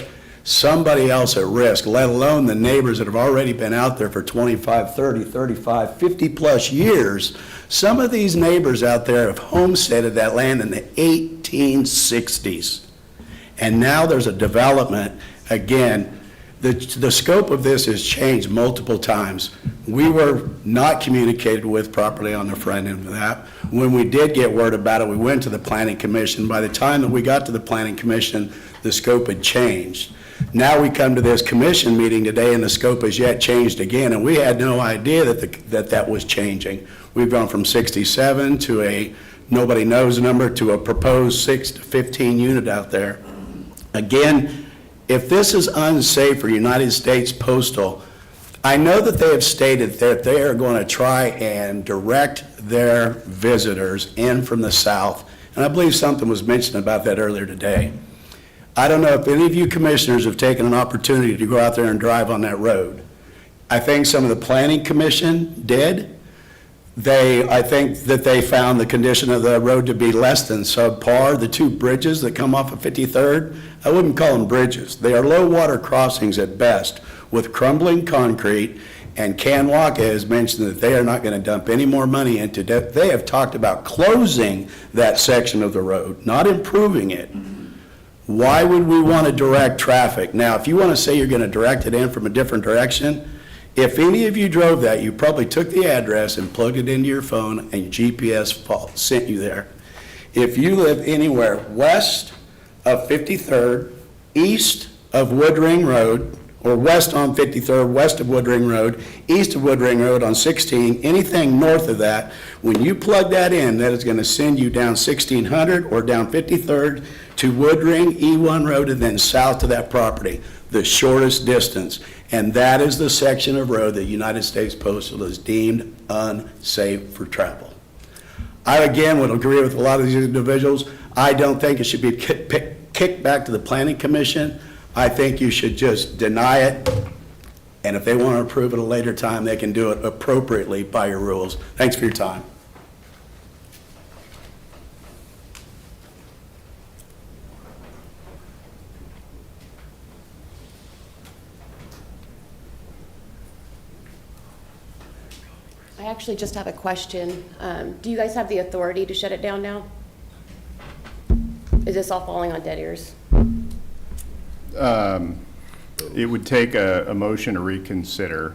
somebody else at risk, let alone the neighbors that have already been out there for 25, 30, 35, 50-plus years? Some of these neighbors out there have homesteaded that land in the 1860s. And now there's a development. Again, the scope of this has changed multiple times. We were not communicated with properly on the front end of that. When we did get word about it, we went to the Planning Commission. By the time that we got to the Planning Commission, the scope had changed. Now we come to this commission meeting today and the scope has yet changed again, and we had no idea that was changing. We've gone from 67 to a nobody knows number to a proposed 6 to 15 unit out there. Again, if this is unsafe for United States Postal, I know that they have stated that they are going to try and direct their visitors in from the south, and I believe something was mentioned about that earlier today. I don't know if any of you commissioners have taken an opportunity to go out there and drive on that road. I think some of the Planning Commission did. I think that they found the condition of the road to be less than subpar. The two bridges that come off of 53rd, I wouldn't call them bridges. They are low water crossings at best with crumbling concrete, and Kanwaka has mentioned that they are not going to dump any more money into it. They have talked about closing that section of the road, not improving it. Why would we want to direct traffic? Now, if you want to say you're going to direct it in from a different direction, if any of you drove that, you probably took the address and plugged it into your phone and GPS sent you there. If you live anywhere west of 53rd, east of Wood Ring Road, or west on 53rd, west of Wood Ring Road, east of Wood Ring Road on 16, anything north of that, when you plug that in, that is going to send you down 1600 or down 53rd to Wood Ring, E1 Road, and then south to that property, the shortest distance. And that is the section of road that United States Postal is deemed unsafe for travel. I, again, would agree with a lot of these individuals. I don't think it should be kicked back to the Planning Commission. I think you should just deny it, and if they want to approve it at a later time, they can do it appropriately by your rules. Thanks for your time. I actually just have a question. Do you guys have the authority to shut it down now? Is this all falling on dead ears? It would take a motion to reconsider.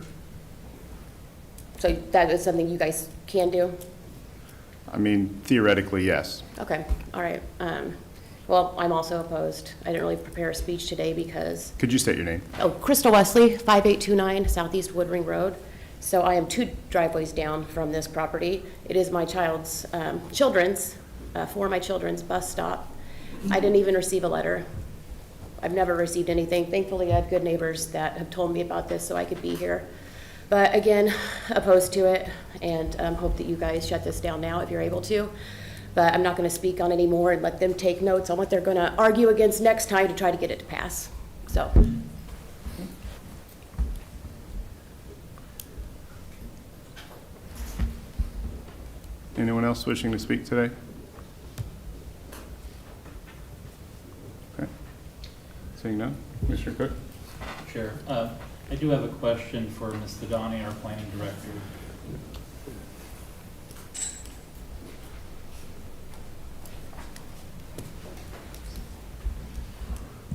So that is something you guys can do? I mean, theoretically, yes. Okay, all right. Well, I'm also opposed. I didn't really prepare a speech today because... Could you state your name? Oh, Crystal Wesley, 5829 Southeast Wood Ring Road. So I am 2 driveways down from this property. It is my children's bus stop. I didn't even receive a letter. I've never received anything. Thankfully, I have good neighbors that have told me about this so I could be here. But again, opposed to it, and hope that you guys shut this down now if you're able to. But I'm not going to speak on any more and let them take notes on what they're going to argue against next time to try to get it to pass. So. Anyone else wishing to speak today? Okay. Seeing none, Commissioner Cook? Chair, I do have a question for Ms. Thadani, our planning director.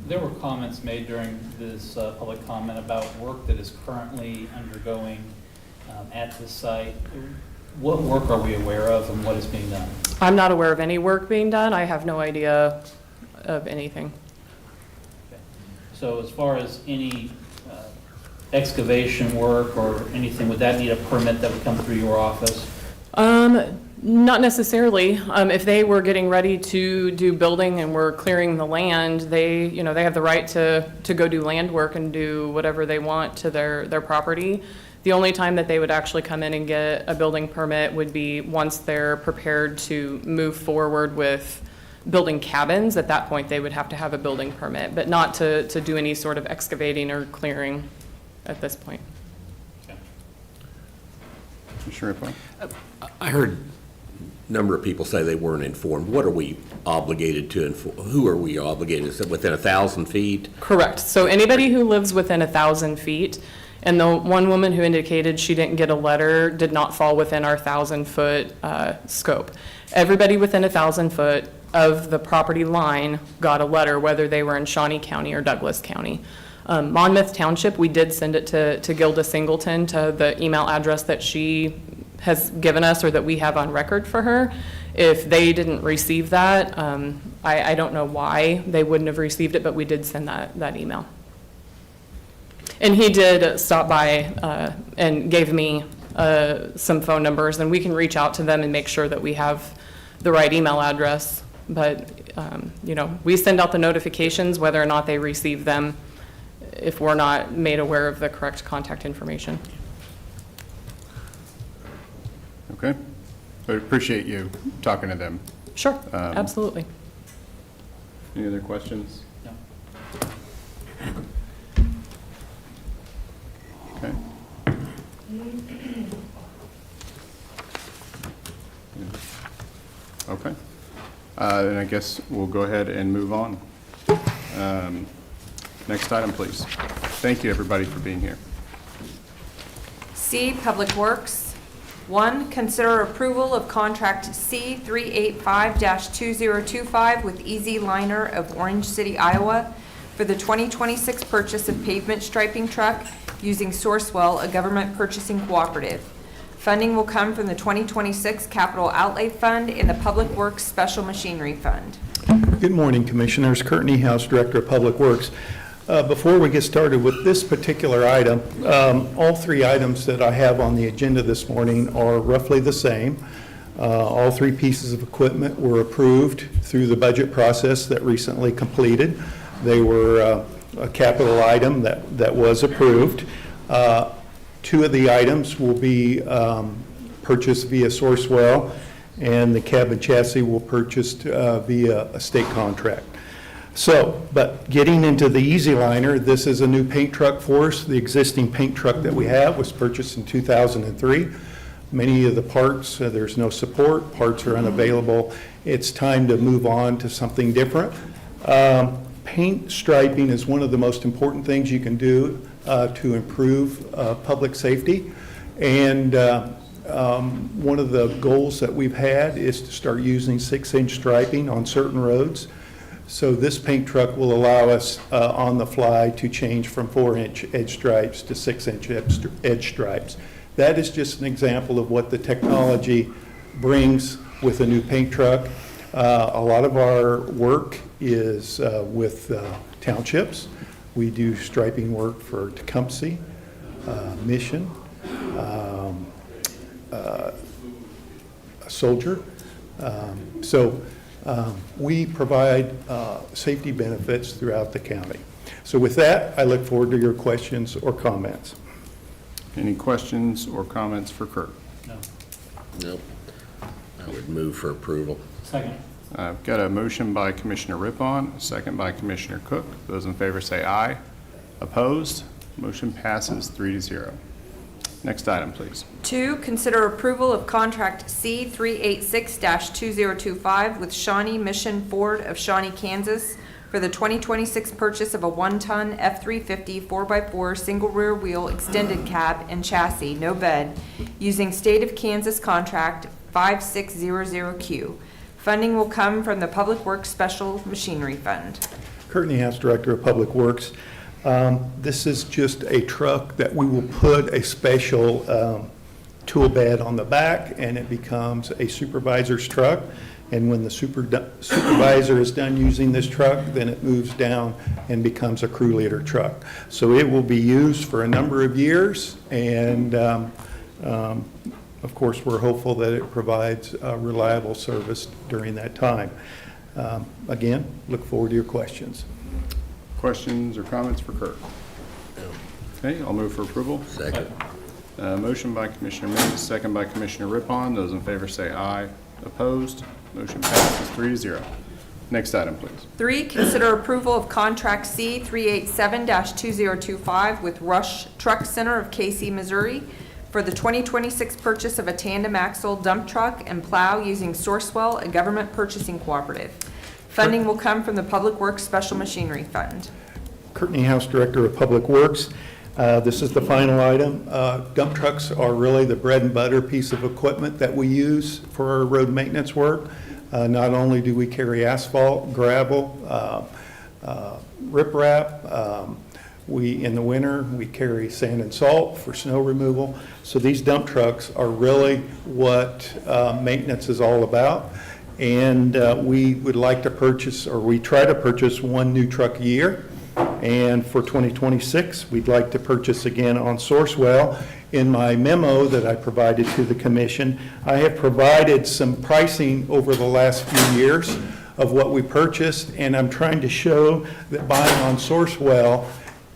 There were comments made during this public comment about work that is currently undergoing at the site. What work are we aware of and what is being done? I'm not aware of any work being done. I have no idea of anything. Okay. So as far as any excavation work or anything, would that need a permit that would come through your office? Not necessarily. If they were getting ready to do building and were clearing the land, they have the right to go do land work and do whatever they want to their property. The only time that they would actually come in and get a building permit would be once they're prepared to move forward with building cabins. At that point, they would have to have a building permit, but not to do any sort of excavating or clearing at this point. Commissioner Rippon? I heard a number of people say they weren't informed. What are we obligated to inform? Who are we obligated? Is it within 1,000 feet? Correct. So anybody who lives within 1,000 feet, and the one woman who indicated she didn't get a letter did not fall within our 1,000-foot scope. Everybody within 1,000 foot of the property line got a letter, whether they were in Shawnee County or Douglas County. Monmouth Township, we did send it to Gilda Singleton, to the email address that she has given us or that we have on record for her. If they didn't receive that, I don't know why they wouldn't have received it, but we did send that email. And he did stop by and gave me some phone numbers, and we can reach out to them and make sure that we have the right email address. But, we send out the notifications whether or not they receive them if we're not made aware of the correct contact information. Okay. I appreciate you talking to them. Sure, absolutely. Any other questions? No. Okay. Okay. Then I guess we'll go ahead and move on. Next item, please. Thank you, everybody, for being here. C, Public Works. 1, consider approval of contract C 385-2025 with Easy Liner of Orange City, Iowa for the 2026 purchase of pavement striping truck using Sourcewell, a government purchasing cooperative. Funding will come from the 2026 Capital Outlay Fund and the Public Works Special Machinery Fund. Good morning, Commissioners. Kurt Niehaus, Director of Public Works. Before we get started with this particular item, all three items that I have on the agenda this morning are roughly the same. All three pieces of equipment were approved through the budget process that recently completed. They were a capital item that was approved. Two of the items will be purchased via Sourcewell, and the cab and chassis will purchased via a state contract. So, but getting into the Easy Liner, this is a new paint truck for us. The existing paint truck that we have was purchased in 2003. Many of the parts, there's no support, parts are unavailable. It's time to move on to something different. Paint striping is one of the most important things you can do to improve public safety. And one of the goals that we've had is to start using 6-inch striping on certain roads. So this paint truck will allow us on the fly to change from 4-inch edge stripes to 6-inch edge stripes. That is just an example of what the technology brings with a new paint truck. A lot of our work is with townships. We do striping work for Tecumseh, Mission, Soldier. We provide safety benefits throughout the county. So with that, I look forward to your questions or comments. Any questions or comments for Kurt? No. Nope. I would move for approval. Second. I've got a motion by Commissioner Rippon, a second by Commissioner Cook. Those in favor say aye. Opposed? Motion passes 3-0. Next item, please. 2, consider approval of contract C 386-2025 with Shawnee Mission Ford of Shawnee, Kansas for the 2026 purchase of a 1-ton F-350 4x4 single rear wheel extended cab and chassis, no bed, using State of Kansas contract 5600Q. Funding will come from the Public Works Special Machinery Fund. Kurt Niehaus, Director of Public Works. This is just a truck that we will put a special tool bed on the back, and it becomes a supervisor's truck. And when the supervisor is done using this truck, then it moves down and becomes a crew leader truck. So it will be used for a number of years, and of course, we're hopeful that it provides reliable service during that time. Again, look forward to your questions. Questions or comments for Kirk? Okay, I'll move for approval. Second. Motion by Commissioner Mays, second by Commissioner Rippon. Those in favor say aye. Opposed? Motion passes 3-0. Next item, please. 3, consider approval of contract C 387-2025 with Rush Truck Center of Casey, Missouri for the 2026 purchase of a tandem axle dump truck and plow using Sourcewell, a government purchasing cooperative. Funding will come from the Public Works Special Machinery Fund. Courtney House, Director of Public Works. This is the final item. Dump trucks are really the bread and butter piece of equipment that we use for our road maintenance work. Not only do we carry asphalt, gravel, riprap, in the winter, we carry sand and salt for snow removal. So these dump trucks are really what maintenance is all about. And we would like to purchase, or we try to purchase, one new truck a year. And for 2026, we'd like to purchase again on Sourcewell. In my memo that I provided to the commission, I have provided some pricing over the last few years of what we purchased, and I'm trying to show that buying on Sourcewell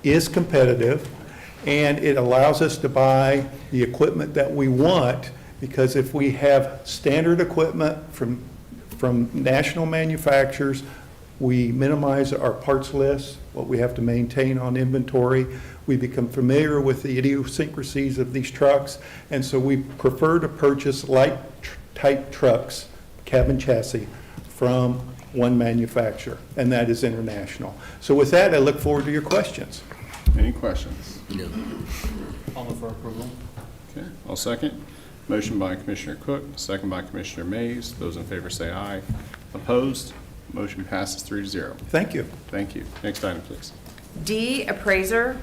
is competitive, and it allows us to buy the equipment that we want, because if we have standard equipment from national manufacturers, we minimize our parts list, what we have to maintain on inventory. We become familiar with the idiosyncrasies of these trucks, and so we prefer to purchase light-type trucks, cabin chassis, from one manufacturer, and that is International. So with that, I look forward to your questions. Any questions? No. I'll move for approval. Okay, I'll second. Motion by Commissioner Cook, second by Commissioner Mays. Those in favor say aye. Opposed? Motion passes 3-0. Thank you. Thank you. Next item, please. D, appraiser.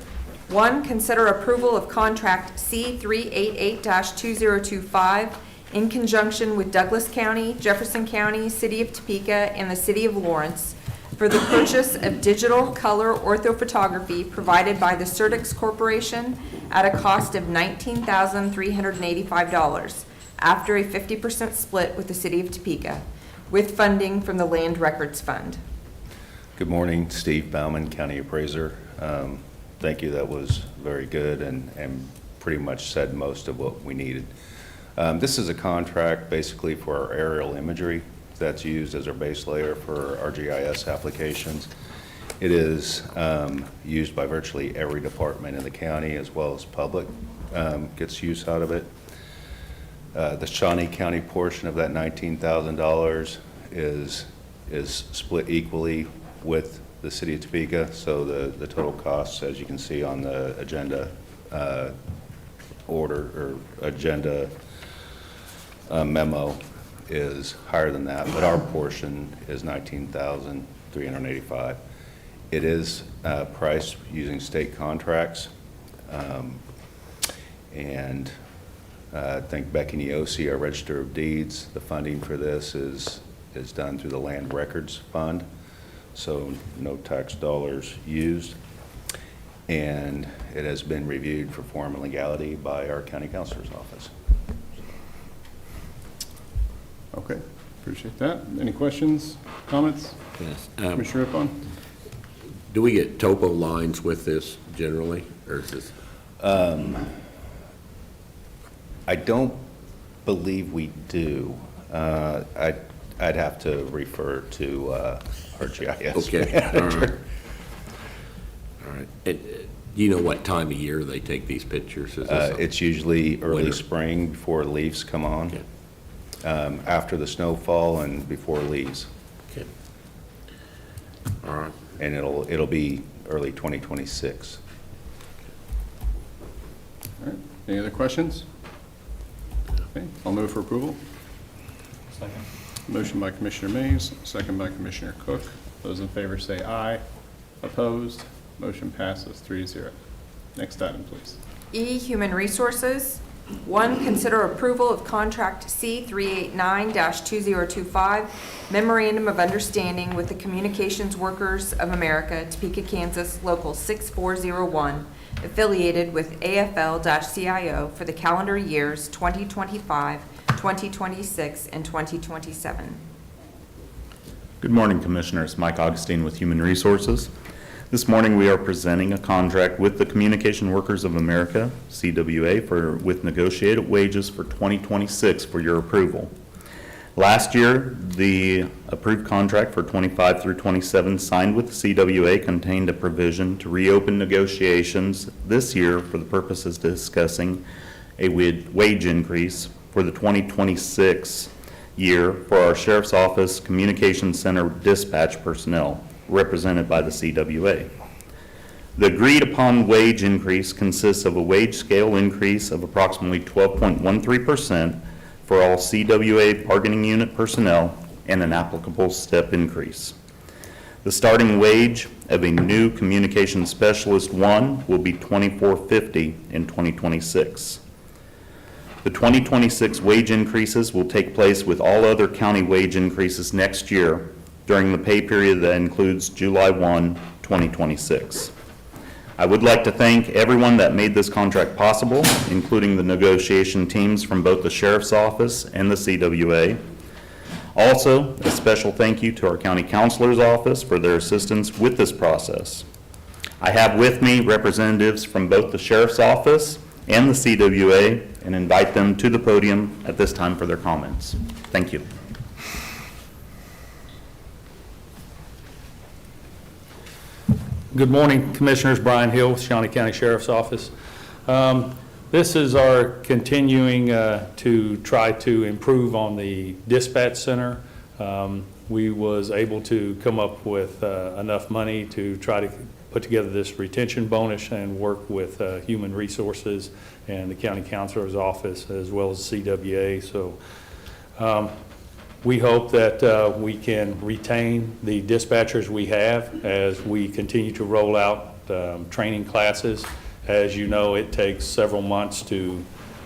1, consider approval of contract C 388-2025 in conjunction with Douglas County, Jefferson County, City of Topeka, and the City of Lawrence for the purchase of digital color orthophotography provided by the Certix Corporation at a cost of $19,385 after a 50% split with the City of Topeka, with funding from the Land Records Fund. Good morning, Steve Bauman, County Appraiser. Thank you, that was very good and pretty much said most of what we needed. This is a contract basically for our aerial imagery that's used as our base layer for our GIS applications. It is used by virtually every department in the county, as well as public gets use out of it. The Shawnee County portion of that $19,000 is split equally with the City of Topeka, so the total costs, as you can see on the agenda memo, is higher than that, but our portion is $19,385. It is priced using state contracts, and I think Becky Neosi, our Register of Deeds, the funding for this is done through the Land Records Fund, so no tax dollars used, and it has been reviewed for form and legality by our County Counselor's Office. Okay, appreciate that. Any questions, comments? Yes. Commissioner Rippon? Do we get topo lines with this generally, or is this? I don't believe we do. I'd have to refer to our GIS. Okay, all right. All right. And do you know what time of year they take these pictures? Is this It's usually early winter? spring before leaves come on. Okay. After the snowfall and before leaves. Okay. All right. And it'll be early 2026. All right, any other questions? Okay, I'll move for approval. Second. Motion by Commissioner Mays, second by Commissioner Cook. Those in favor say aye. Opposed? Motion passes 3-0. Next item, please. E, Human Resources. 1, consider approval of contract C389-2025, Memorandum of Understanding with the Communications Workers of America, Topeka, Kansas, Local 6401, affiliated with AFL-CIO for the calendar years 2025, 2026, and 2027. Good morning, Commissioners. Mike Augustine with Human Resources. This morning we are presenting a contract with the Communication Workers of America, CWA, with negotiated wages for 2026 for your approval. Last year, the approved contract for 25 through 27 signed with the CWA contained a provision to reopen negotiations this year for the purposes of discussing a wage increase for the 2026 year for our Sheriff's Office Communications Center dispatch personnel, represented by the CWA. The agreed upon wage increase consists of a wage scale increase of approximately 12.13% for all CWA bargaining unit personnel and an applicable step increase. The starting wage of a new communications specialist 1 will be $24.50 in 2026. The 2026 wage increases will take place with all other county wage increases next year during the pay period that includes July 1, 2026. I would like to thank everyone that made this contract possible, including the negotiation teams from both the Sheriff's Office and the CWA. Also, a special thank you to our County Counselor's Office for their assistance with this process. I have with me representatives from both the Sheriff's Office and the CWA and invite them to the podium at this time for their comments. Thank you. Good morning, Commissioners. Brian Hill, Shawnee County Sheriff's Office. This is our continuing to try to improve on the dispatch center. We was able to come up with enough money to try to put together this retention bonus and work with Human Resources and the County Counselor's Office as well as CWA. So we hope that we can retain the dispatchers we have as we continue to roll out training classes. As you know, it takes several months to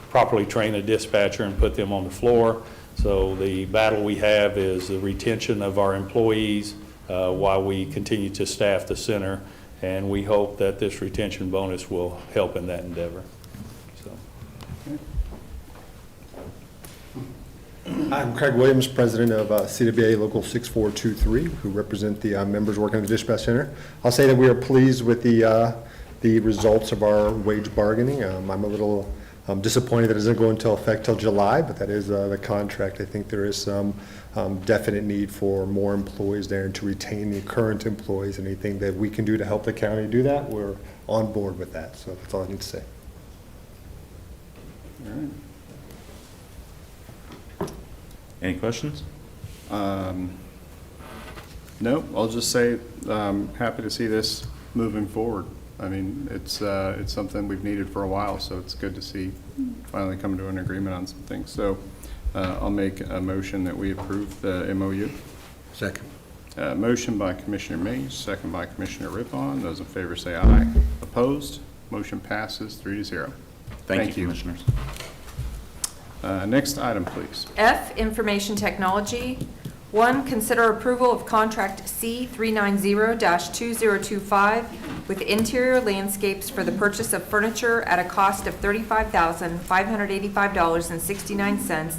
properly train a dispatcher and put them on the floor. So the battle we have is the retention of our employees while we continue to staff the center. And we hope that this retention bonus will help in that endeavor. I'm Craig Williams, president of CWA Local 6423, who represent the members working at the dispatch center. I'll say that we are pleased with the results of our wage bargaining. I'm a little disappointed that it doesn't go into effect till July, but that is the contract. I think there is some definite need for more employees there and to retain the current employees. Anything that we can do to help the county do that, we're on board with that. So that's all I need to say. All right. Any questions? No, I'll just say happy to see this moving forward. I mean, it's something we've needed for a while, so it's good to see finally coming to an agreement on some things. So I'll make a motion that we approve the MOU. Second. Motion by Commissioner Mays, second by Commissioner Rippon. Those in favor say aye. Opposed? Motion passes 3-0. Thank you, Commissioners. Next item, please. F, Information Technology. 1, consider approval of contract C390-2025 with Interior Landscapes for the purchase of furniture at a cost of $35,585.69,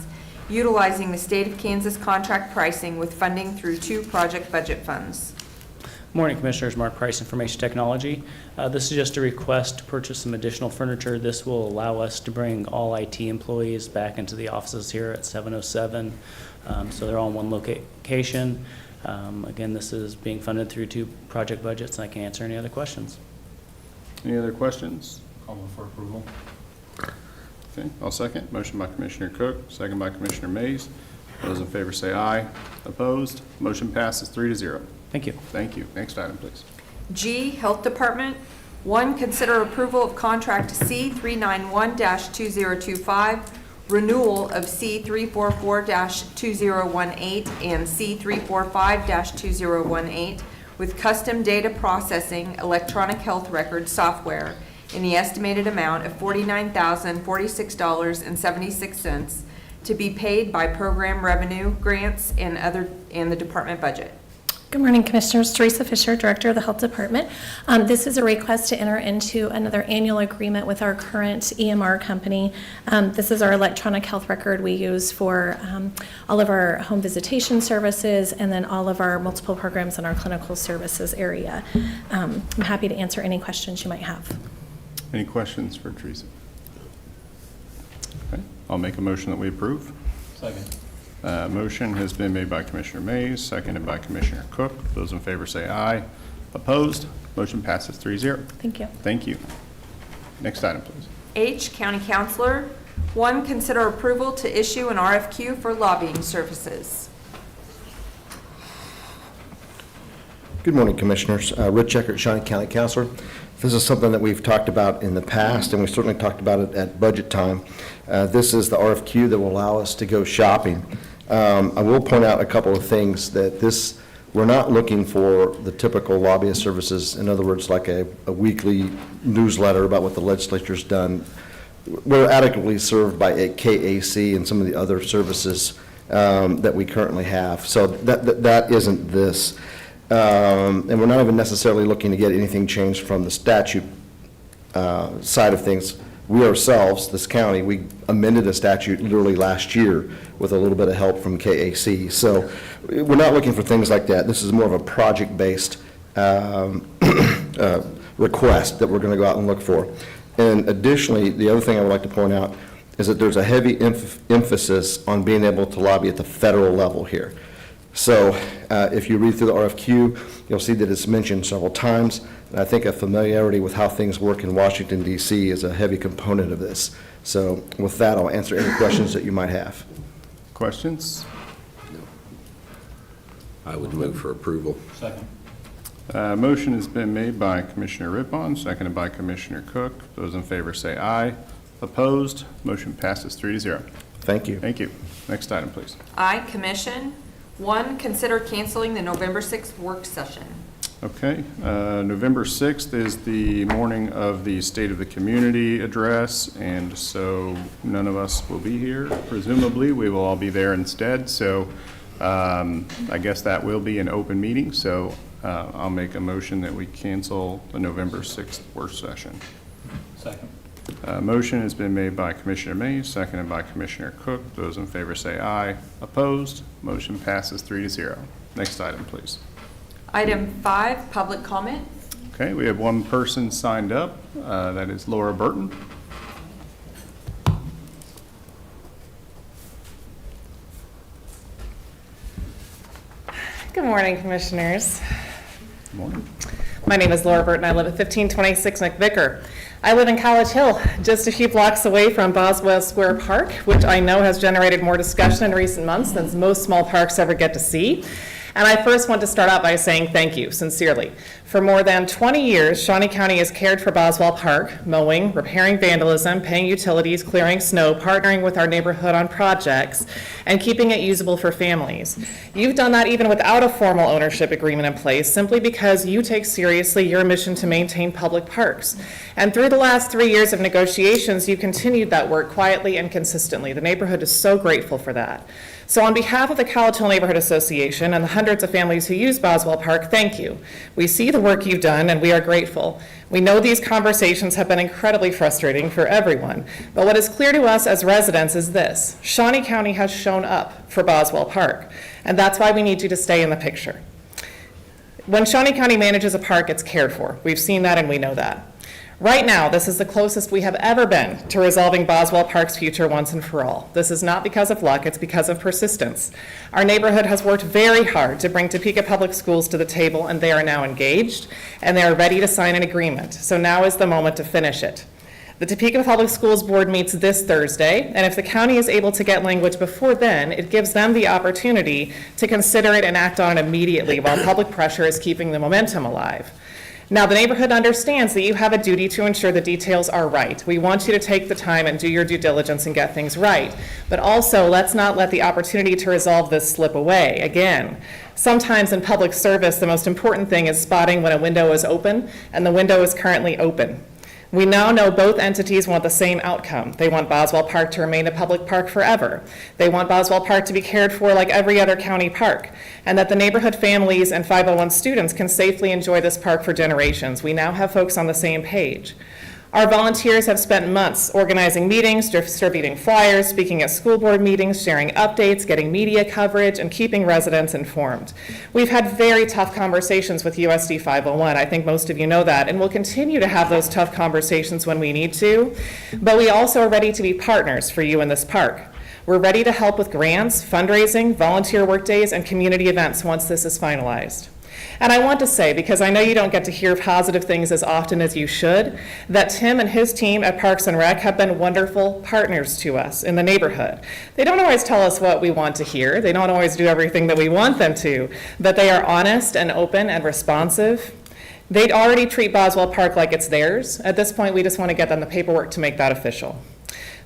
utilizing the State of Kansas contract pricing with funding through 2 project budget funds. Morning, Commissioners. Mark Price, Information Technology. This is just a request to purchase some additional furniture. This will allow us to bring all IT employees back into the offices here at 707. So they're all in one location. Again, this is being funded through 2 project budgets, and I can answer any other questions. Any other questions? Call for approval. Okay, I'll second. Motion by Commissioner Cook, second by Commissioner Mays. Those in favor say aye. Opposed? Motion passes 3-0. Thank you. Thank you. Next item, please. G, Health Department. 1, consider approval of contract C391-2025, renewal of C344-2018 and C345-2018 with custom data processing electronic health record software in the estimated amount of $49,046.76 to be paid by program revenue, grants, and the department budget. Good morning, Commissioners. Teresa Fisher, Director of the Health Department. This is a request to enter into another annual agreement with our current EMR company. This is our electronic health record we use for all of our home visitation services and then all of our multiple programs in our clinical services area. I'm happy to answer any questions you might have. Any questions for Teresa? Okay, I'll make a motion that we approve. Second. Motion has been made by Commissioner Mays, seconded by Commissioner Cook. Those in favor say aye. Opposed? Motion passes 3-0. Thank you. Thank you. Next item, please. H, County Counselor. 1, consider approval to issue an RFQ for lobbying services. Good morning, Commissioners. Rich Eckert, Shawnee County Counselor. This is something that we've talked about in the past, and we certainly talked about it at budget time. This is the RFQ that will allow us to go shopping. I will point out a couple of things that we're not looking for the typical lobbyist services, in other words, like a weekly newsletter about what the legislature's done. We're adequately served by a KAC and some of the other services that we currently have. So that isn't this. And we're not even necessarily looking to get anything changed from the statute side of things. We ourselves, this county, we amended a statute literally last year with a little bit of help from KAC. So we're not looking for things like that. This is more of a project-based request that we're going to go out and look for. And additionally, the other thing I would like to point out is that there's a heavy emphasis on being able to lobby at the federal level here. So if you read through the RFQ, you'll see that it's mentioned several times. And I think a familiarity with how things work in Washington, D.C. is a heavy component of this. So with that, I'll answer any questions that you might have. Questions? I would move for approval. Second. Motion has been made by Commissioner Rippon, seconded by Commissioner Cook. Those in favor say aye. Opposed? Motion passes 3-0. Thank you. Thank you. Next item, please. I, Commission. 1, consider canceling the November 6th work session. Okay, November 6th is the morning of the State of the Community address, and so none of us will be here. Presumably, we will all be there instead, so I guess that will be an open meeting, so I'll make a motion that we cancel the November 6th work session. Second. Motion has been made by Commissioner Mays, seconded by Commissioner Cook. Those in favor say aye. Opposed? Motion passes 3-0. Next item, please. Item 5, public comment. Okay, we have one person signed up. That is Laura Burton. Good morning, Commissioners. Good morning. My name is Laura Burton. I live at 1526 McVicker. I live in College Hill, just a few blocks away from Boswell Square Park, which I know has generated more discussion in recent months than most small parks ever get to see. And I first want to start out by saying thank you, sincerely. For more than 20 years, Shawnee County has cared for Boswell Park, mowing, repairing vandalism, paying utilities, clearing snow, partnering with our neighborhood on projects, and keeping it usable for families. You've done that even without a formal ownership agreement in place, simply because you take seriously your mission to maintain public parks. And through the last 3 years of negotiations, you continued that work quietly and consistently. The neighborhood is so grateful for that. So on behalf of the College Hill Neighborhood Association and the hundreds of families who use Boswell Park, thank you. We see the work you've done and we are grateful. We know these conversations have been incredibly frustrating for everyone, but what is clear to us as residents is this: Shawnee County has shown up for Boswell Park, and that's why we need you to stay in the picture. When Shawnee County manages a park, it's cared for. We've seen that and we know that. Right now, this is the closest we have ever been to resolving Boswell Park's future once and for all. This is not because of luck, it's because of persistence. Our neighborhood has worked very hard to bring Topeka Public Schools to the table, and they are now engaged, and they are ready to sign an agreement. So now is the moment to finish it. The Topeka Public Schools Board meets this Thursday, and if the county is able to get language before then, it gives them the opportunity to consider it and act on it immediately while public pressure is keeping the momentum alive. Now, the neighborhood understands that you have a duty to ensure the details are right. We want you to take the time and do your due diligence and get things right. But also, let's not let the opportunity to resolve this slip away. Again, sometimes in public service, the most important thing is spotting when a window is open, and the window is currently open. We now know both entities want the same outcome. They want Boswell Park to remain a public park forever. They want Boswell Park to be cared for like every other county park, and that the neighborhood families and 501 students can safely enjoy this park for generations. We now have folks on the same page. Our volunteers have spent months organizing meetings, distributing flyers, speaking at school board meetings, sharing updates, getting media coverage, and keeping residents informed. We've had very tough conversations with USD 501. I think most of you know that, and we'll continue to have those tough conversations when we need to. But we also are ready to be partners for you in this park. We're ready to help with grants, fundraising, volunteer work days, and community events once this is finalized. And I want to say, because I know you don't get to hear positive things as often as you should, that Tim and his team at Parks and Rec have been wonderful partners to us in the neighborhood. They don't always tell us what we want to hear. They don't always do everything that we want them to, but they are honest and open and responsive. They'd already treat Boswell Park like it's theirs. At this point, we just want to get them the paperwork to make that official.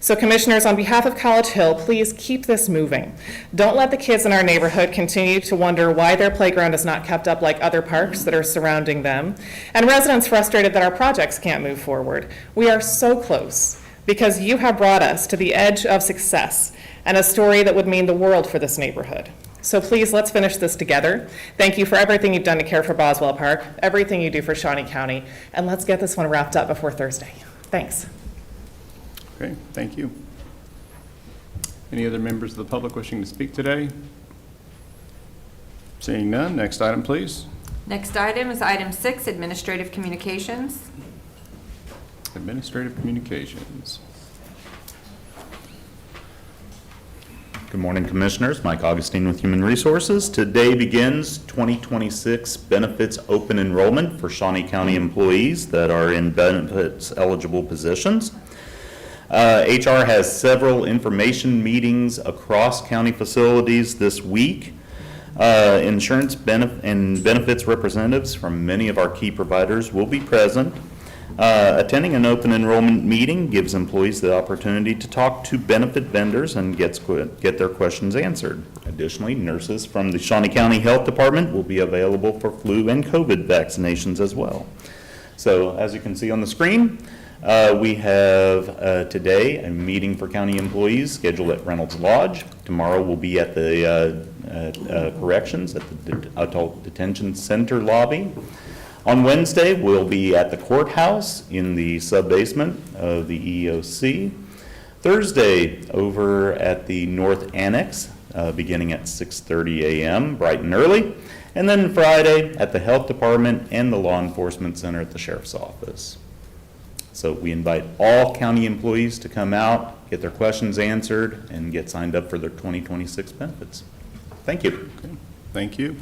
So commissioners, on behalf of College Hill, please keep this moving. Don't let the kids in our neighborhood continue to wonder why their playground is not kept up like other parks that are surrounding them, and residents frustrated that our projects can't move forward. We are so close because you have brought us to the edge of success and a story that would mean the world for this neighborhood. So please, let's finish this together. Thank you for everything you've done to care for Boswell Park, everything you do for Shawnee County, and let's get this one wrapped up before Thursday. Thanks. Okay, thank you. Any other members of the public wishing to speak today? Seeing none, next item, please. Next item is item 6, Administrative Communications. Administrative Communications. Good morning, Commissioners. Mike Augustine with Human Resources. Today begins 2026 benefits open enrollment for Shawnee County employees that are in benefits eligible positions. HR has several information meetings across county facilities this week. Insurance and benefits representatives from many of our key providers will be present. Attending an open enrollment meeting gives employees the opportunity to talk to benefit vendors and get their questions answered. Additionally, nurses from the Shawnee County Health Department will be available for flu and COVID vaccinations as well. So as you can see on the screen, we have today a meeting for county employees scheduled at Reynolds Lodge. Tomorrow we'll be at the corrections at the Adult Detention Center lobby. On Wednesday, we'll be at the courthouse in the sub-basement of the EEOC. Thursday, over at the North Annex, beginning at 6:30 a.m., bright and early. And then Friday at the Health Department and the Law Enforcement Center at the Sheriff's Office. So we invite all county employees to come out, get their questions answered, and get signed up for their 2026 benefits. Thank you. Okay. Thank you.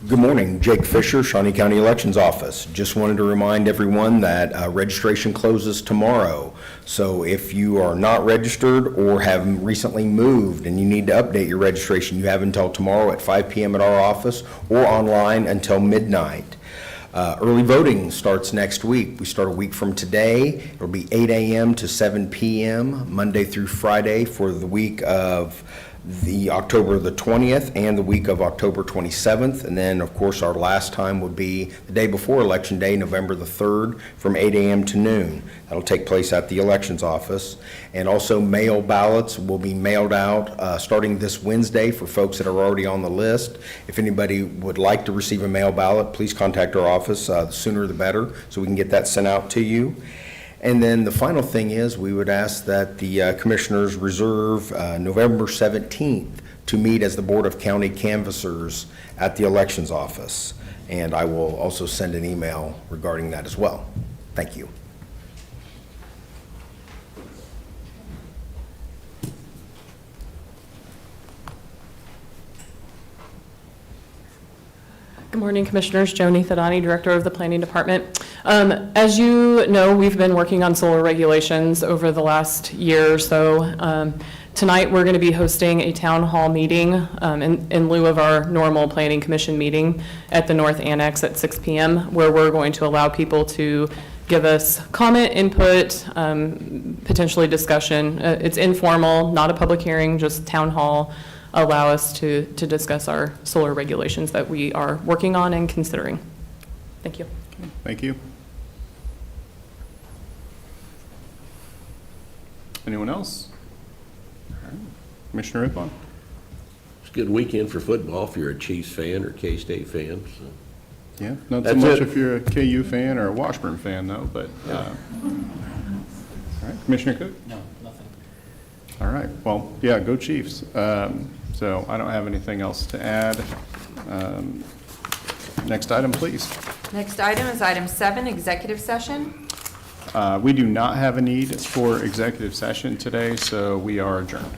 Good morning, Jake Fisher, Shawnee County Elections Office. Just wanted to remind everyone that registration closes tomorrow. So if you are not registered or have recently moved and you need to update your registration, you have until tomorrow at 5 p.m. at our office or online until midnight. Early voting starts next week. We start a week from today. It'll be 8 a.m. to 7 p.m., Monday through Friday for the week of the October the 20th and the week of October 27th. And then, of course, our last time would be the day before Election Day, November the 3rd, from 8 a.m. to noon. That'll take place at the elections office. And also mail ballots will be mailed out starting this Wednesday for folks that are already on the list. If anybody would like to receive a mail ballot, please contact our office. The sooner the better, so we can get that sent out to you. And then the final thing is we would ask that the commissioners reserve November 17th to meet as the Board of County Canvassers at the elections office. And I will also send an email regarding that as well. Thank you. Good morning, Commissioners. Joni Thadani, Director of the Planning Department. As you know, we've been working on solar regulations over the last year or so. Tonight, we're going to be hosting a town hall meeting in lieu of our normal Planning Commission meeting at the North Annex at 6 p.m., where we're going to allow people to give us comment, input, potentially discussion. It's informal, not a public hearing, just town hall. allow us to discuss our solar regulations that we are working on and considering. Thank you. Thank you. Anyone else? All right. Commissioner Rippon? It's a good weekend for football if you're a Chiefs fan or K-State fan, so. Yeah, not so That's much it. if you're a KU fan or a Washburn fan, though, but, all right, Commissioner Cook? No, nothing. All right, well, yeah, go Chiefs. So I don't have anything else to add. Next item, please. Next item is item 7, executive session. We do not have a need for executive session today, so we are adjourned.